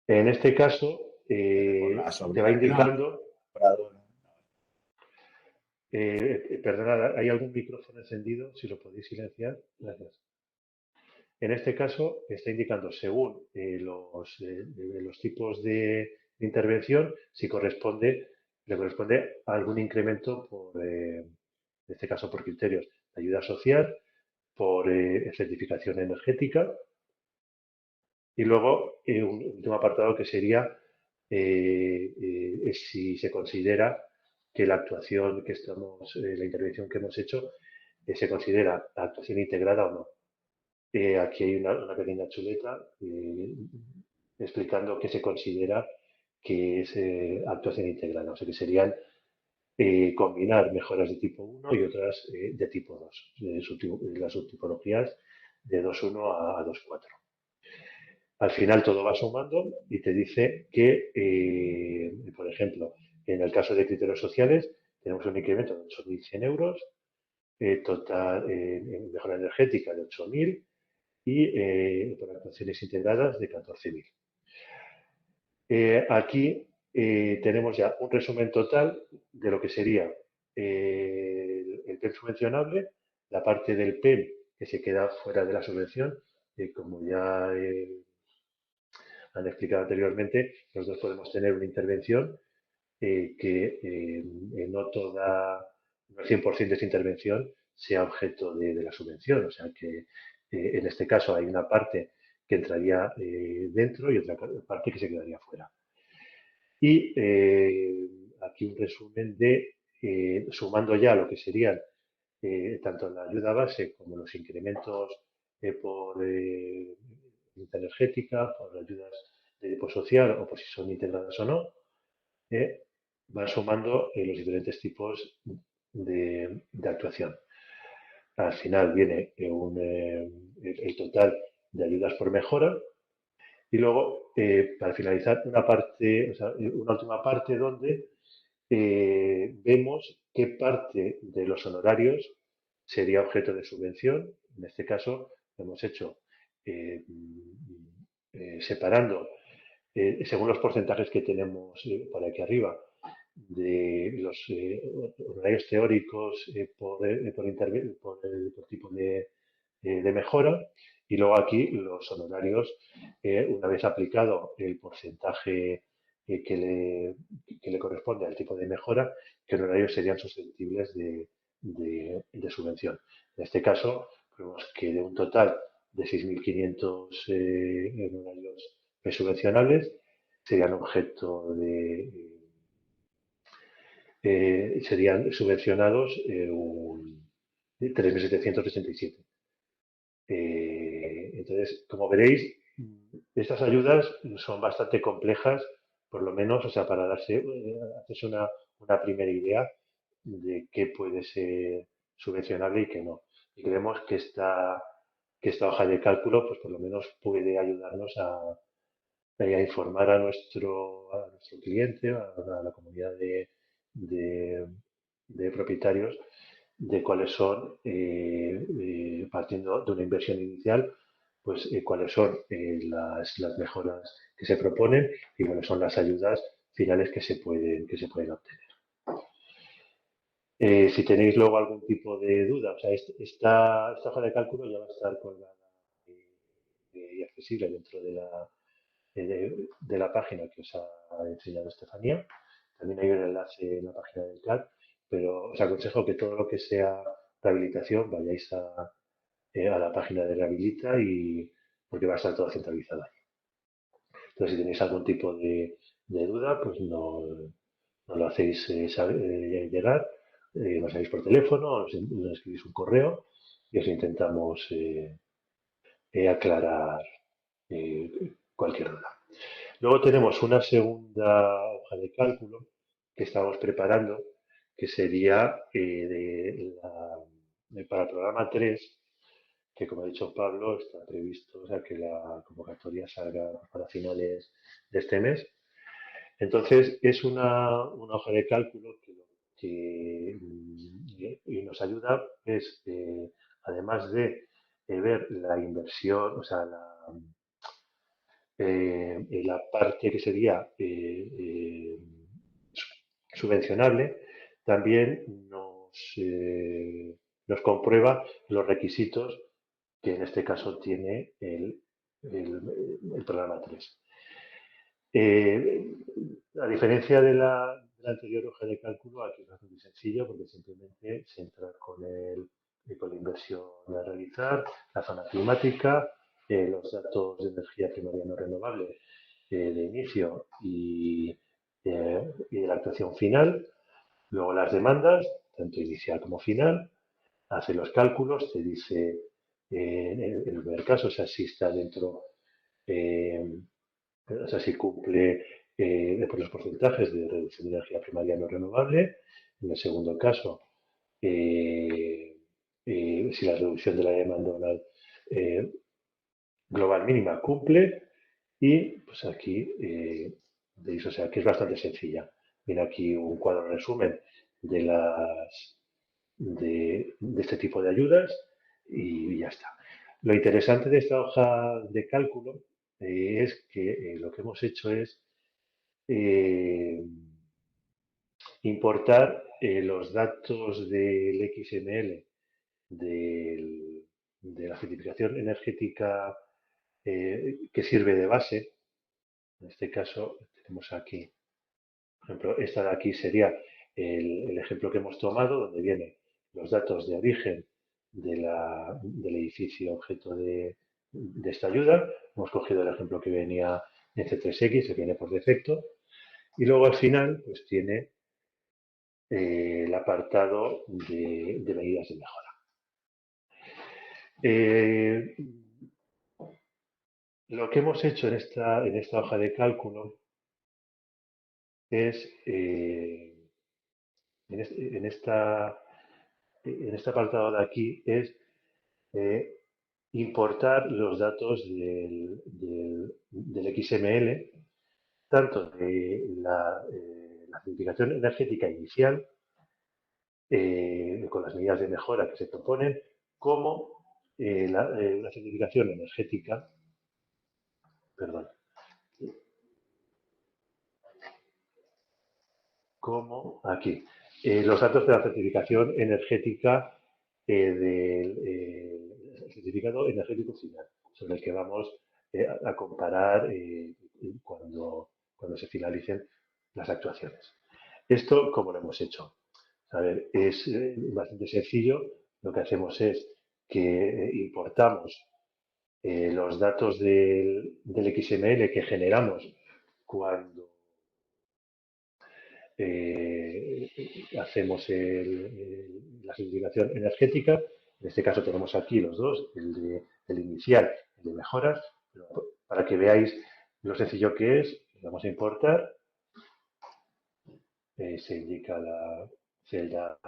En este caso, te va indicando. Perdonad, ¿hay algún micrófono encendido? Si lo podéis silenciar, gracias. En este caso, está indicando según los tipos de intervención, si le corresponde algún incremento en este caso por criterios de ayuda social, por certificación energética, y luego un último apartado que sería si se considera que la actuación la intervención que hemos hecho se considera actuación integrada o no. Aquí hay una pequeña chuleta explicando que se considera que es actuación integrada, o sea que serían combinar mejoras de tipo 1 y otras de tipo 2, las subtipologías de 2.1 a 2.4. Al final todo va sumando y te dice que, por ejemplo, en el caso de criterios sociales, tenemos un incremento de 8.100 euros, total en mejora energética de 8.000 y por actuaciones integradas de 14.000. Aquí tenemos ya un resumen total de lo que sería el PEM subvencionable, la parte del PEM que se queda fuera de la subvención, como ya han explicado anteriormente, nosotros podemos tener una intervención que no el 100% de esa intervención sea objeto de la subvención. O sea que en este caso hay una parte que entraría dentro y otra parte que se quedaría fuera. Y aquí un resumen de, sumando ya lo que serían tanto la ayuda base como los incrementos por energética, por ayudas de tipo social o por si son integradas o no, van sumando los diferentes tipos de actuación. Al final viene el total de ayudas por mejora y luego, para finalizar, una última parte donde vemos qué parte de los honorarios sería objeto de subvención. En este caso, lo hemos hecho separando, según los porcentajes que tenemos por aquí arriba, de los honorarios teóricos por tipo de mejora Y luego aquí los honorarios, una vez aplicado el porcentaje que le corresponde al tipo de mejora, que honorarios serían susceptibles de subvención. En este caso, vemos que de un total de 6.500 honorarios subvencionables, serían objeto serían subvencionados 3.787. Entonces, como veréis, estas ayudas son bastante complejas, por lo menos, o sea, para hacerse una primera idea de qué puede ser subvencionable y qué no. Y creemos que esta hoja de cálculo, pues por lo menos puede ayudarnos a informar a nuestro cliente, a la comunidad de propietarios, de cuáles son, partiendo de una inversión inicial, pues cuáles son las mejoras que se proponen y cuáles son las ayudas finales que se pueden obtener. Si tenéis luego algún tipo de duda, o sea, esta hoja de cálculo ya va a estar colgada y accesible dentro de la página que os ha enseñado Estefanía. También hay un enlace en la página del CAD, pero os aconsejo que todo lo que sea rehabilitación vayáis a la página de Rehabilita, porque va a estar todo centralizado ahí. Entonces, si tenéis algún tipo de duda, pues no lo hacéis llegar, nos sabéis por teléfono, nos escribís un correo y os intentamos aclarar cualquier duda. Luego tenemos una segunda hoja de cálculo que estamos preparando, que sería para el programa 3, que como ha dicho Pablo, está previsto, o sea, que la convocatoria salga para finales de este mes. Entonces, es una hoja de cálculo que nos ayuda, es, además de ver la inversión, o sea, la parte que sería subvencionable, también nos comprueba los requisitos que en este caso tiene el programa 3. A diferencia de la anterior hoja de cálculo, aquí es muy sencillo porque simplemente se entra con la inversión a realizar, la zona climática, los datos de energía primaria no renovable de inicio y de la actuación final, luego las demandas, tanto inicial como final, hace los cálculos, te dice en el primer caso, o sea, si está dentro, o sea, si cumple por los porcentajes de reducción de energía primaria no renovable. En el segundo caso, si la reducción de la demanda global mínima cumple. Y pues aquí veis, o sea, que es bastante sencilla. Viene aquí un cuadro resumen de este tipo de ayudas y ya está. Lo interesante de esta hoja de cálculo es que lo que hemos hecho es importar los datos del XML de la certificación energética que sirve de base. En este caso tenemos aquí, por ejemplo, esta de aquí sería el ejemplo que hemos tomado, donde vienen los datos de origen del edificio objeto de esta ayuda. Hemos cogido el ejemplo que venía en C3X, que viene por defecto. Y luego al final pues tiene el apartado de medidas de mejora. Lo que hemos hecho en esta hoja de cálculo es, en este apartado de aquí, es importar los datos del XML, tanto de la certificación energética inicial, con las medidas de mejora que se proponen, como la certificación energética, perdón, como aquí, los datos de la certificación energética del certificado energético final. sobre el que vamos a comparar cuando se finalicen las actuaciones. Esto, ¿cómo lo hemos hecho? A ver, es bastante sencillo. Lo que hacemos es que importamos los datos del XML que generamos cuando hacemos la certificación energética. En este caso tenemos aquí los dos, el inicial y el de mejoras. Pero para que veáis lo sencillo que es, vamos a importar. Se indica la celda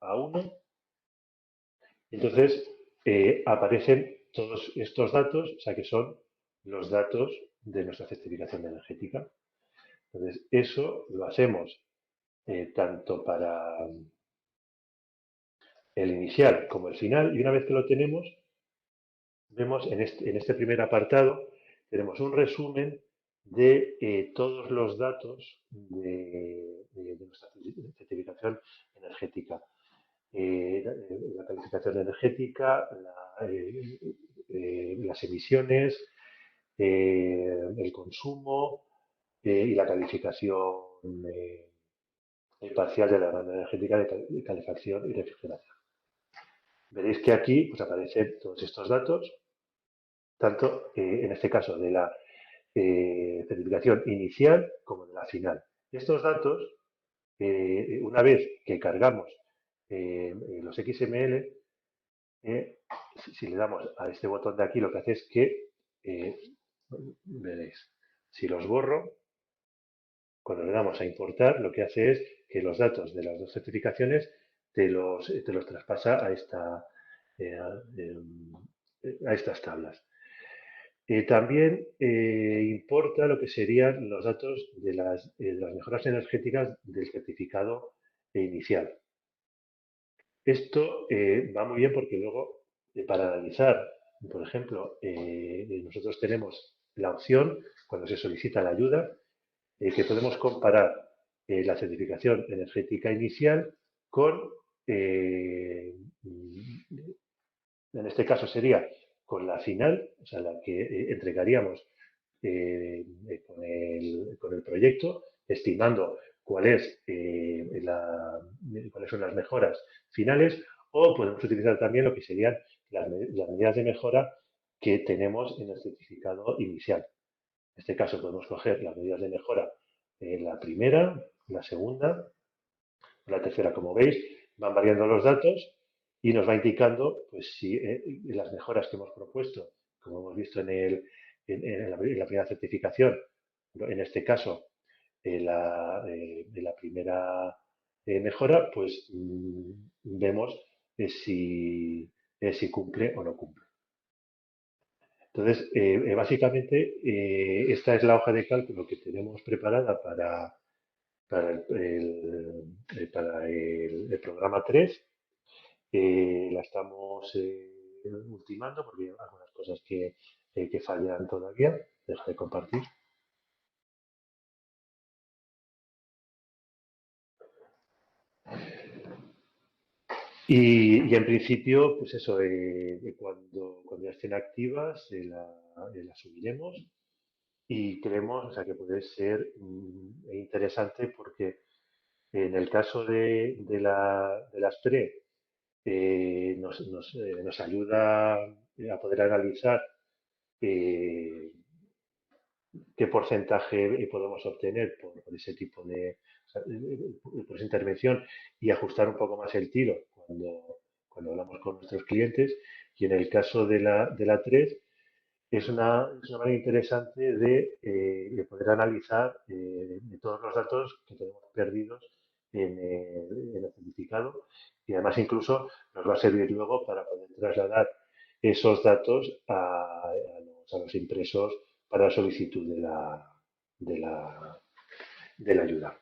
A1. Entonces aparecen todos estos datos, o sea que son los datos de nuestra certificación energética. Entonces eso lo hacemos tanto para el inicial como el final, y una vez que lo tenemos, vemos en este primer apartado, tenemos un resumen de todos los datos de nuestra certificación energética. La calificación energética, las emisiones, el consumo y la calificación parcial de la demanda energética de calefacción y refrigeración. Veréis que aquí pues, aparecen todos estos datos, tanto en este caso de la certificación inicial como de la final. Estos datos, una vez que cargamos los XML, si le damos a este botón de aquí, lo que hace es que, veréis, si los borro, cuando le damos a importar, lo que hace es que los datos de las dos certificaciones te los traspasa a estas tablas. También importa lo que serían los datos de las mejoras energéticas del certificado inicial. Esto va muy bien porque luego, para analizar, por ejemplo, nosotros tenemos la opción, cuando se solicita la ayuda, que podemos comparar la certificación energética inicial con, en este caso sería con la final, o sea, la que entregaríamos con el proyecto, estimando cuáles son las mejoras finales, o podemos utilizar también lo que serían las medidas de mejora que tenemos en el certificado inicial. En este caso podemos coger las medidas de mejora en la primera, la segunda, la tercera. Como veis, van variando los datos y nos va indicando pues, si las mejoras que hemos propuesto, como hemos visto en la primera certificación, en este caso de la primera mejora, pues vemos si cumple o no cumple. Entonces, básicamente, esta es la hoja de cálculo que tenemos preparada para el programa 3. La estamos ultimando porque hay algunas cosas que fallan todavía. Deja de compartir. Y en principio, pues eso, cuando ya estén activas, las subiremos y creemos, o sea, que puede ser interesante porque en el caso de las TRE nos ayuda a poder analizar qué porcentaje podemos obtener por ese tipo por esa intervención y ajustar un poco más el tiro cuando hablamos con nuestros clientes. Y en el caso de la 3, es una manera interesante de poder analizar de todos los datos que tenemos perdidos en el certificado, y además incluso nos va a servir luego para poder trasladar esos datos a los impresos para la solicitud de la ayuda.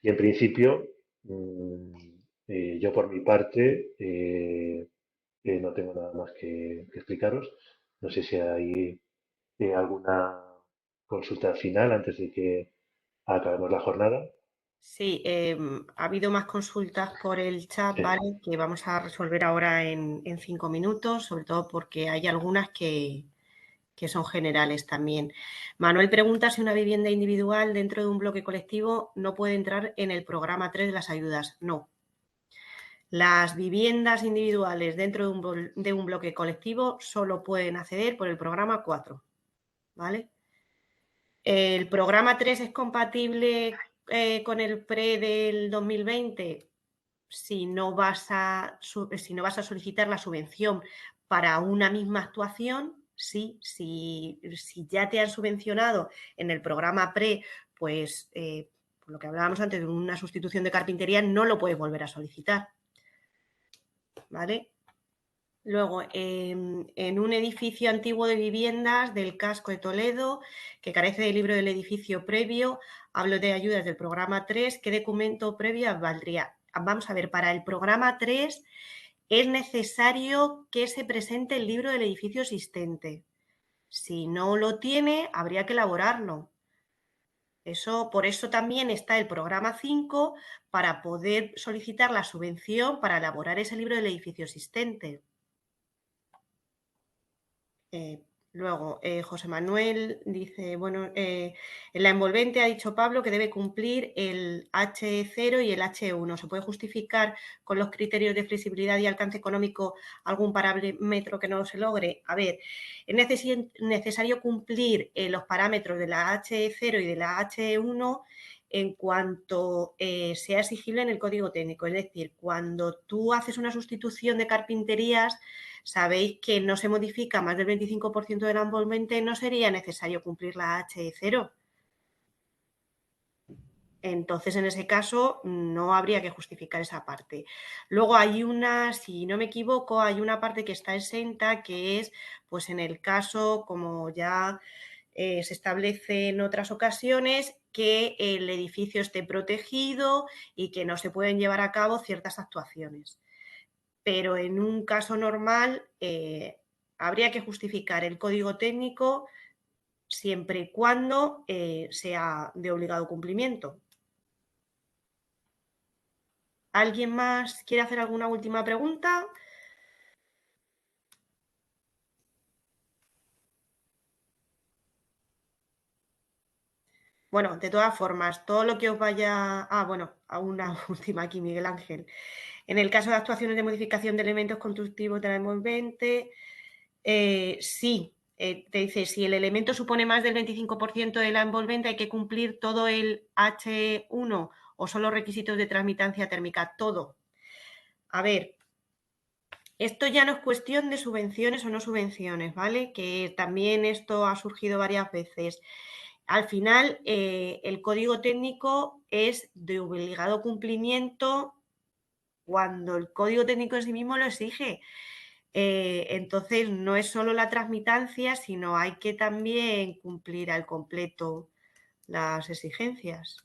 Y en principio, yo por mi parte no tengo nada más que explicaros. No sé si hay alguna consulta final antes de que acabemos la jornada. Sí, ha habido más consultas por el chat, Sí. ¿vale? Que vamos a resolver ahora en 5 minutos, sobre todo porque hay algunas que que son generales también. Manuel pregunta si una vivienda individual dentro de un bloque colectivo no puede entrar en el programa 3 de las ayudas. No. Las viviendas individuales dentro de un bloque colectivo solo pueden acceder por el programa 4, ¿vale? ¿El programa 3 es compatible con el PRE del 2020? Si no vas a solicitar la subvención para una misma actuación, sí. Si ya te han subvencionado en el programa PRE, pues por lo que hablábamos antes de una sustitución de carpintería, no lo puedes volver a solicitar, ¿vale? Luego, en un edificio antiguo de viviendas del casco de Toledo, que carece del libro del edificio previo, hablo de ayudas del programa 3, ¿qué documento previo valdría? Vamos a ver, para el programa 3 es necesario que se presente el libro del edificio existente. Si no lo tiene, habría que elaborarlo. Por eso también está el programa 5, para poder solicitar la subvención para elaborar ese libro del edificio existente. Luego, José Manuel dice, bueno, en la envolvente ha dicho Pablo que debe cumplir el H0 y el H1. ¿Se puede justificar con los criterios de flexibilidad y alcance económico algún parámetro que no se logre? A ver, es necesario cumplir los parámetros de la H0 y de la H1 en cuanto sea exigible en el código técnico. Es decir, cuando tú haces una sustitución de carpinterías, sabéis que no se modifica más del 25% de la envolvente, no sería necesario cumplir la H0. Entonces, en ese caso, no habría que justificar esa parte. Luego hay una, si no me equivoco, hay una parte que está exenta, que es, pues en el caso, como ya se establece en otras ocasiones, que el edificio esté protegido y que no se pueden llevar a cabo ciertas actuaciones. Pero en un caso normal habría que justificar el código técnico siempre y cuando sea de obligado cumplimiento. ¿Alguien más quiere hacer alguna última pregunta? Bueno, de todas formas, todo lo que os vaya... bueno, a una última aquí, Miguel Ángel. En el caso de actuaciones de modificación de elementos constructivos de la envolvente, sí, te dice, si el elemento supone más del 25% de la envolvente, hay que cumplir todo el H1 o solo requisitos de transmitancia térmica, todo. A ver, esto ya no es cuestión de subvenciones o no subvenciones, ¿vale? Que también esto ha surgido varias veces. Al final, el código técnico es de obligado cumplimiento cuando el código técnico en sí mismo lo exige. Entonces, no es solo la transmitancia, sino hay que también cumplir al completo las exigencias.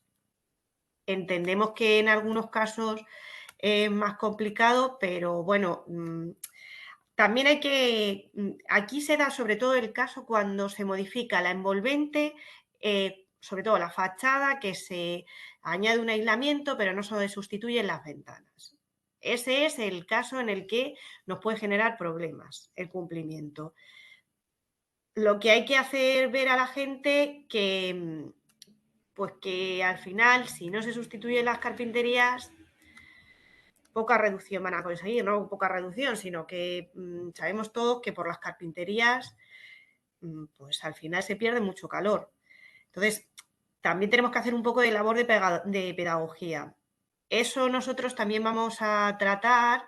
Entendemos que en algunos casos es más complicado, pero bueno, también hay que... Aquí se da sobre todo el caso cuando se modifica la envolvente, sobre todo la fachada, que se añade un aislamiento, pero no se sustituyen las ventanas. Ese es el caso en el que nos puede generar problemas el cumplimiento. Lo que hay que hacer ver a la gente que, pues que al final, si no se sustituyen las carpinterías, poca reducción van a conseguir, no poca reducción, sino que sabemos todos que por las carpinterías, pues al final se pierde mucho calor. Entonces, también tenemos que hacer un poco de labor de pedagogía. Eso nosotros también vamos a tratar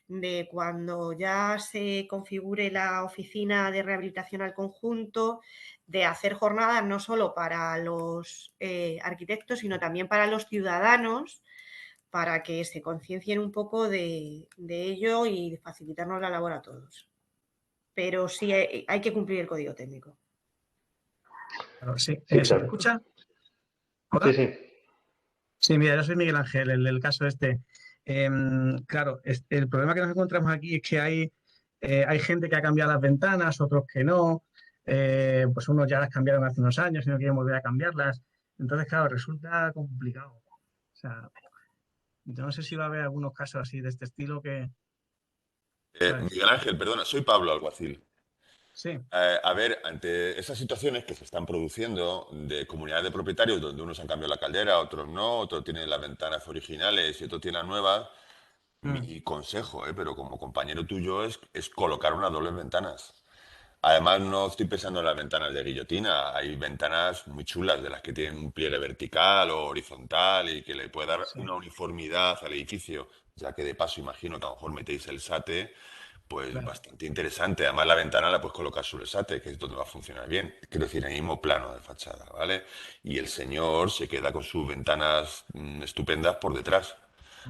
de cuando ya se configure la oficina de rehabilitación al conjunto, de hacer jornadas no solo para los arquitectos, sino también para los ciudadanos, para que se conciencien un poco de ello y facilitarnos la labor a todos. Pero sí hay que cumplir el código técnico. Claro, sí. Sí, ¿Se claro. me escucha? ¿Hola? Sí. Sí, mira, yo soy Miguel Ángel, el del caso este. Claro, el problema que nos encontramos aquí es que hay gente que ha cambiado las ventanas, otros que no. Pues unos ya las cambiaron hace unos años y no quieren volver a cambiarlas. Entonces, claro, resulta complicado. O sea, yo no sé si va a haber algunos casos así de este estilo que... ¿sabes? Miguel Ángel, perdona, soy Pablo Alguacil. Sí. A ver, ante esas situaciones que se están produciendo de comunidades de propietarios donde unos han cambiado la caldera, otros no, otros tienen las ventanas originales y otros tienen las nuevas, mi consejo, pero como compañero tuyo, es colocar unas dobles ventanas. Además, no estoy pensando en las ventanas de guillotina. Hay ventanas muy chulas de las que tienen un pliegue vertical o horizontal y que le puede dar Sí, una uniformidad al edificio, ya que de paso imagino que a lo mejor metéis el SATE, pues claro. bastante interesante. Además, la ventana la puedes colocar sobre el SATE, que es donde va a funcionar bien. Quiero decir, en el mismo plano de fachada, ¿vale? Y el señor se queda con sus ventanas estupendas por detrás.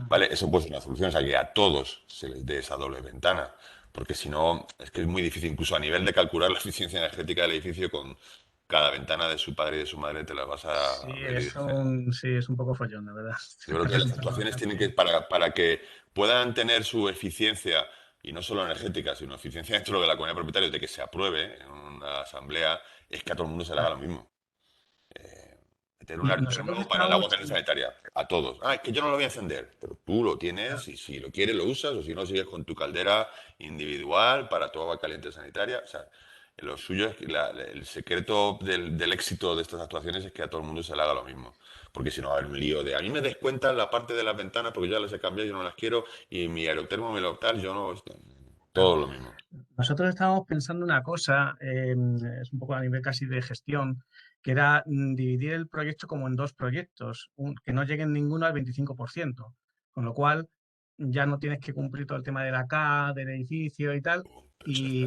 ¿Vale? Eso puede ser una solución, o sea, que a todos se les dé esa doble ventana, porque si no, es que es muy difícil, incluso a nivel de calcular la eficiencia energética del edificio con cada ventana de su padre y de su madre te la vas Sí, a ver y dices, sí, es un poco follón, la verdad. yo creo que las actuaciones tienen que, para que puedan tener su eficiencia, y no solo energética, sino eficiencia dentro de la comunidad de propietarios, de que se apruebe en una asamblea, es que a todo el mundo se le haga lo mismo. Meter un Y árbitro nosotros nuevo para el agua estábamos, caliente sanitaria. A todos. Ah, es que yo no lo voy a encender. Pero tú lo tienes y si lo quieres lo usas o si no sigues con tu caldera individual para tu agua caliente sanitaria. O sea, lo suyo es que el secreto del éxito de estas actuaciones es que a todo el mundo se le haga lo mismo. Porque si no va a haber un lío de a mí me descuentan la parte de las ventanas porque yo ya las he cambiado, yo no las quiero y mi aerotermo me lo tal, yo no. Todo lo mismo. nosotros estábamos pensando una cosa, es un poco a nivel casi de gestión, que era dividir el proyecto como en dos proyectos, que no lleguen ninguno al 25%, con lo cual ya no tienes que cumplir todo el tema de la K, del edificio y tal. Pero Y,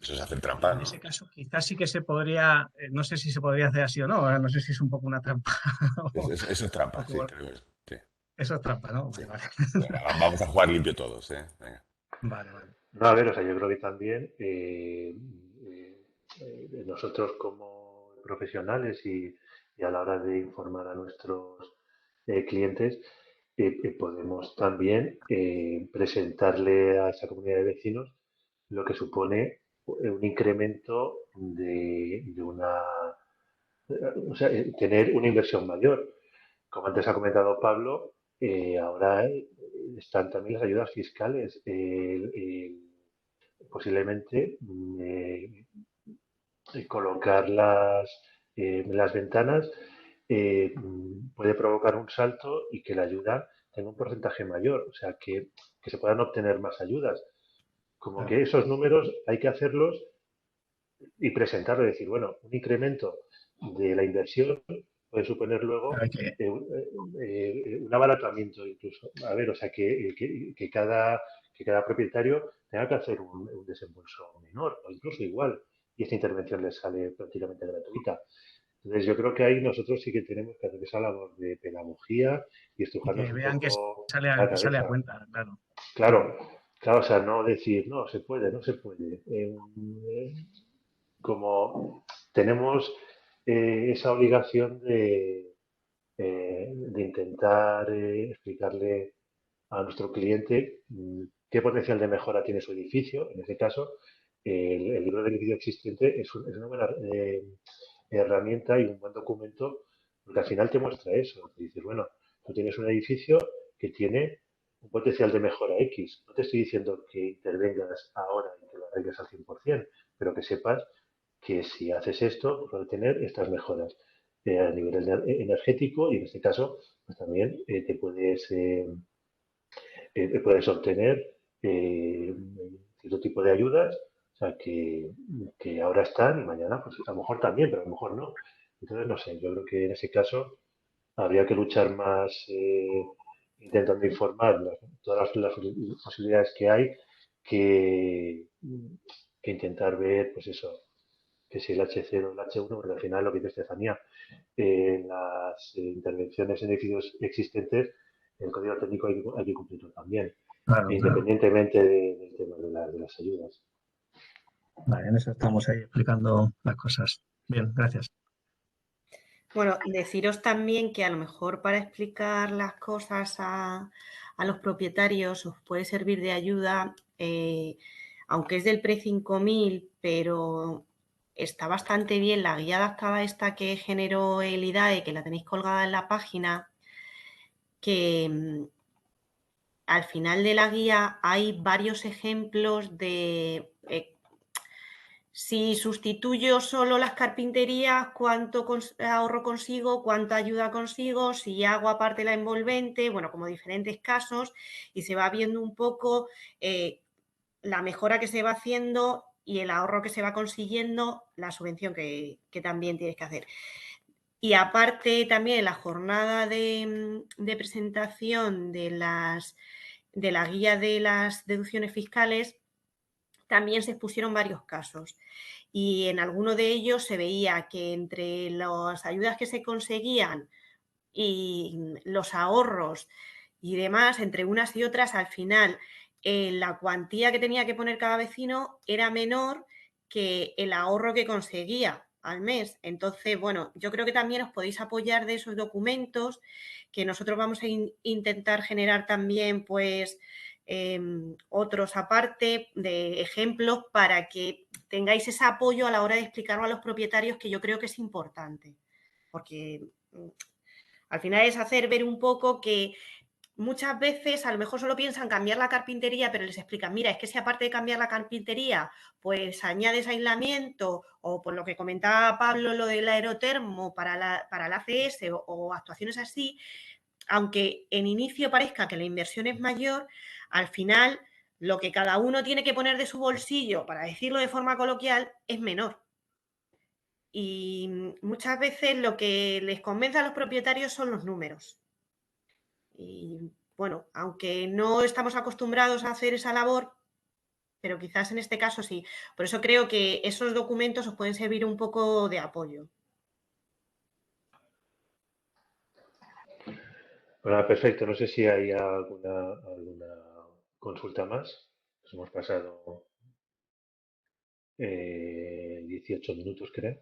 eso es hacer y trampa, en ese ¿no? caso quizás sí que se podría, no sé si se podría hacer así o no, no sé si es un poco una trampa Eso es trampa, o sí, como- te digo yo. Sí, eso es trampa, ¿no? sí. Vale, vale. Venga, vamos a jugar limpio todos, ¿eh? Venga. Vale, vale. No, a ver, o sea, yo creo que también nosotros como profesionales y a la hora de informar a nuestros clientes, podemos también presentarle a esa comunidad de vecinos lo que supone un incremento de una, o sea, tener una inversión mayor. Como antes ha comentado Pablo, ahora están también las ayudas fiscales. Posiblemente colocar las ventanas puede provocar un salto y que la ayuda tenga un porcentaje mayor, o sea, que se puedan obtener más ayudas. Como Claro. que esos números hay que hacerlos y presentarlo y decir, bueno, un incremento de la inversión puede suponer luego Hay que, un abaratamiento incluso. A ver, o sea, que cada propietario tenga que hacer un desembolso menor o incluso igual y esta intervención les sale prácticamente gratuita. Entonces yo creo que ahí nosotros sí que tenemos que hacer esa labor de pedagogía y y estrujarnos que un vean que poco la sale a cabeza. cuenta, claro. Claro, claro, o sea, no decir, no, se puede, no se puede. Como tenemos esa obligación de intentar explicarle a nuestro cliente qué potencial de mejora tiene su edificio. En este caso, el libro del edificio existente es una buena herramienta y un buen documento porque al final te muestra eso. Te dices, bueno, tú tienes un edificio que tiene un potencial de mejora X. No te estoy diciendo que intervengas ahora y que lo arregles al 100%, pero que sepas que si haces esto, puedes tener estas mejoras a nivel energético y en este caso, pues también puedes obtener cierto tipo de ayudas, o sea, que ahora están y mañana, pues a lo mejor también, pero a lo mejor no. Entonces, no sé, yo creo que en ese caso habría que luchar más intentando informar todas las posibilidades que hay que, que intentar ver, pues eso, que si el H0 o el H1, porque al final lo que dice Estefanía, las intervenciones en edificios existentes, el código técnico hay que cumplirlo también, Claro, claro. independientemente del tema de las ayudas. Vale, en eso estamos ahí explicando las cosas. Bien, gracias. Bueno, deciros también que a lo mejor para explicar las cosas a los propietarios os puede servir de ayuda, aunque es del Pre-5000, pero está bastante bien la guía adaptada esta que generó el IDAE, que la tenéis colgada en la página, que al final de la guía hay varios ejemplos de Si sustituyo solo las carpinterías, ¿cuánto ahorro consigo? ¿Cuánta ayuda consigo? Si hago aparte la envolvente, bueno, como diferentes casos, y se va viendo un poco la mejora que se va haciendo y el ahorro que se va consiguiendo, la subvención que también tienes que hacer. Y aparte también en la jornada de presentación de la guía de las deducciones fiscales, también se expusieron varios casos y en alguno de ellos se veía que entre las ayudas que se conseguían y los ahorros y demás, entre unas y otras, al final la cuantía que tenía que poner cada vecino era menor que el ahorro que conseguía al mes. Entonces, bueno, yo creo que también os podéis apoyar de esos documentos que nosotros vamos a intentar generar también, pues, otros aparte de ejemplos para que tengáis ese apoyo a la hora de explicarlo a los propietarios, que yo creo que es importante, porque al final es hacer ver un poco que muchas veces a lo mejor solo piensan cambiar la carpintería, pero les explican, mira, es que si aparte de cambiar la carpintería, pues añades aislamiento o por lo que comentaba Pablo, lo del aerotermo para el ACS o actuaciones así, aunque en inicio parezca que la inversión es mayor, al final lo que cada uno tiene que poner de su bolsillo, para decirlo de forma coloquial, es menor. Y muchas veces lo que les convence a los propietarios son los números. Y bueno, aunque no estamos acostumbrados a hacer esa labor, pero quizás en este caso sí. Por eso creo que esos documentos os pueden servir un poco de apoyo. Bueno, perfecto. No sé si hay alguna consulta más. Nos hemos pasado 18 minutos, creo.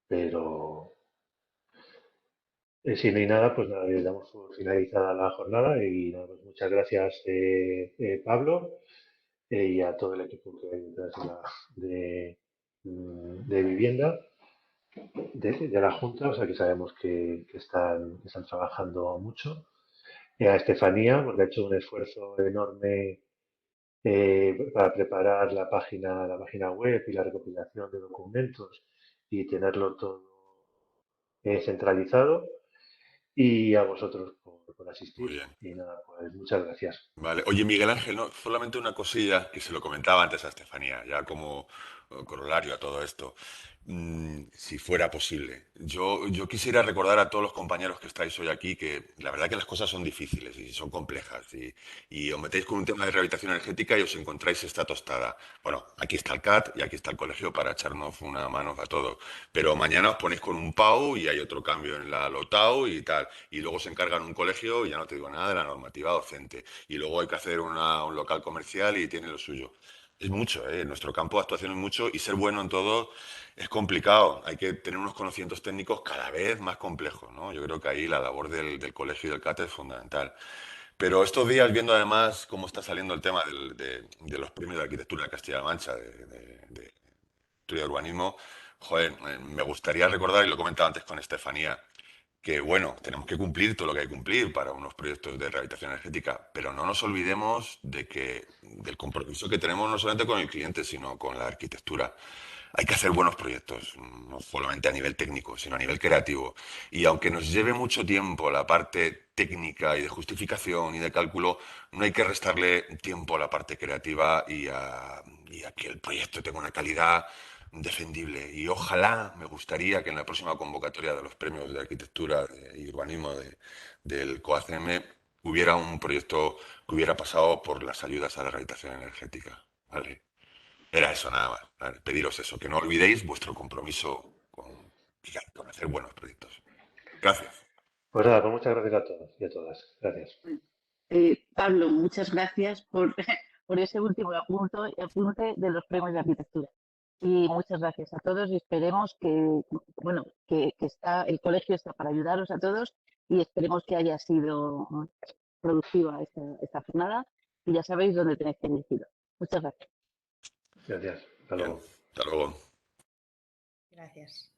Pero si no hay nada, pues nada, le damos por finalizada la jornada y nada, pues muchas gracias, Pablo, y a todo el equipo que hay detrás de vivienda de la Junta, o sea que sabemos que están trabajando mucho. Y a Estefanía, porque ha hecho un esfuerzo enorme para preparar la página web y la recopilación de documentos y tenerlo todo centralizado. Y a vosotros por Muy asistir. bien. Y nada, pues muchas gracias. Vale. Oye, Miguel Ángel, no, solamente una cosilla que se lo comentaba antes a Estefanía, ya como corolario a todo esto. Si fuera posible. Yo quisiera recordar a todos los compañeros que estáis hoy aquí que la verdad que las cosas son difíciles y son complejas. Y os metéis con un tema de rehabilitación energética y os encontráis esta tostada. Bueno, aquí está el CAT y aquí está el colegio para echarnos una mano a todos. Pero mañana os ponéis con un PAU y hay otro cambio en la LOTAU y tal. Y luego se encargan un colegio y ya no te digo nada de la normativa docente. Y luego hay que hacer un local comercial y tiene lo suyo. Es mucho, ¿eh? Nuestro campo de actuación es mucho y ser bueno en todo es complicado. Hay que tener unos conocimientos técnicos cada vez más complejos, ¿no? Yo creo que ahí la labor del colegio y del CAT es fundamental. Pero estos días, viendo además cómo está saliendo el tema de los premios de arquitectura de Castilla-La Mancha, de estudio de urbanismo, joder, me gustaría recordar, y lo he comentado antes con Estefanía, que bueno, tenemos que cumplir todo lo que hay que cumplir para unos proyectos de rehabilitación energética, pero no nos olvidemos del compromiso que tenemos no solamente con el cliente, sino con la arquitectura. Hay que hacer buenos proyectos, no solamente a nivel técnico, sino a nivel creativo. Y aunque nos lleve mucho tiempo la parte técnica y de justificación y de cálculo, no hay que restarle tiempo a la parte creativa y a que el proyecto tenga una calidad defendible. Y ojalá, me gustaría que en la próxima convocatoria de los premios de arquitectura y urbanismo del COACM hubiera un proyecto que hubiera pasado por las ayudas a la rehabilitación energética. ¿Vale? Era eso nada más. ¿Vale? Pediros eso, que no olvidéis vuestro compromiso con hacer buenos proyectos. Gracias. Pues nada, pues muchas gracias a todos y a todas. Gracias. Pablo, muchas gracias por, por ese último apunte de los premios de arquitectura. Y muchas gracias a todos y esperemos que, bueno, que el colegio está para ayudaros a todos y esperemos que haya sido productiva esta jornada y ya sabéis dónde tenéis que dirigirlo. Muchas gracias. Gracias. Hasta Bien. luego. Hasta luego. Gracias.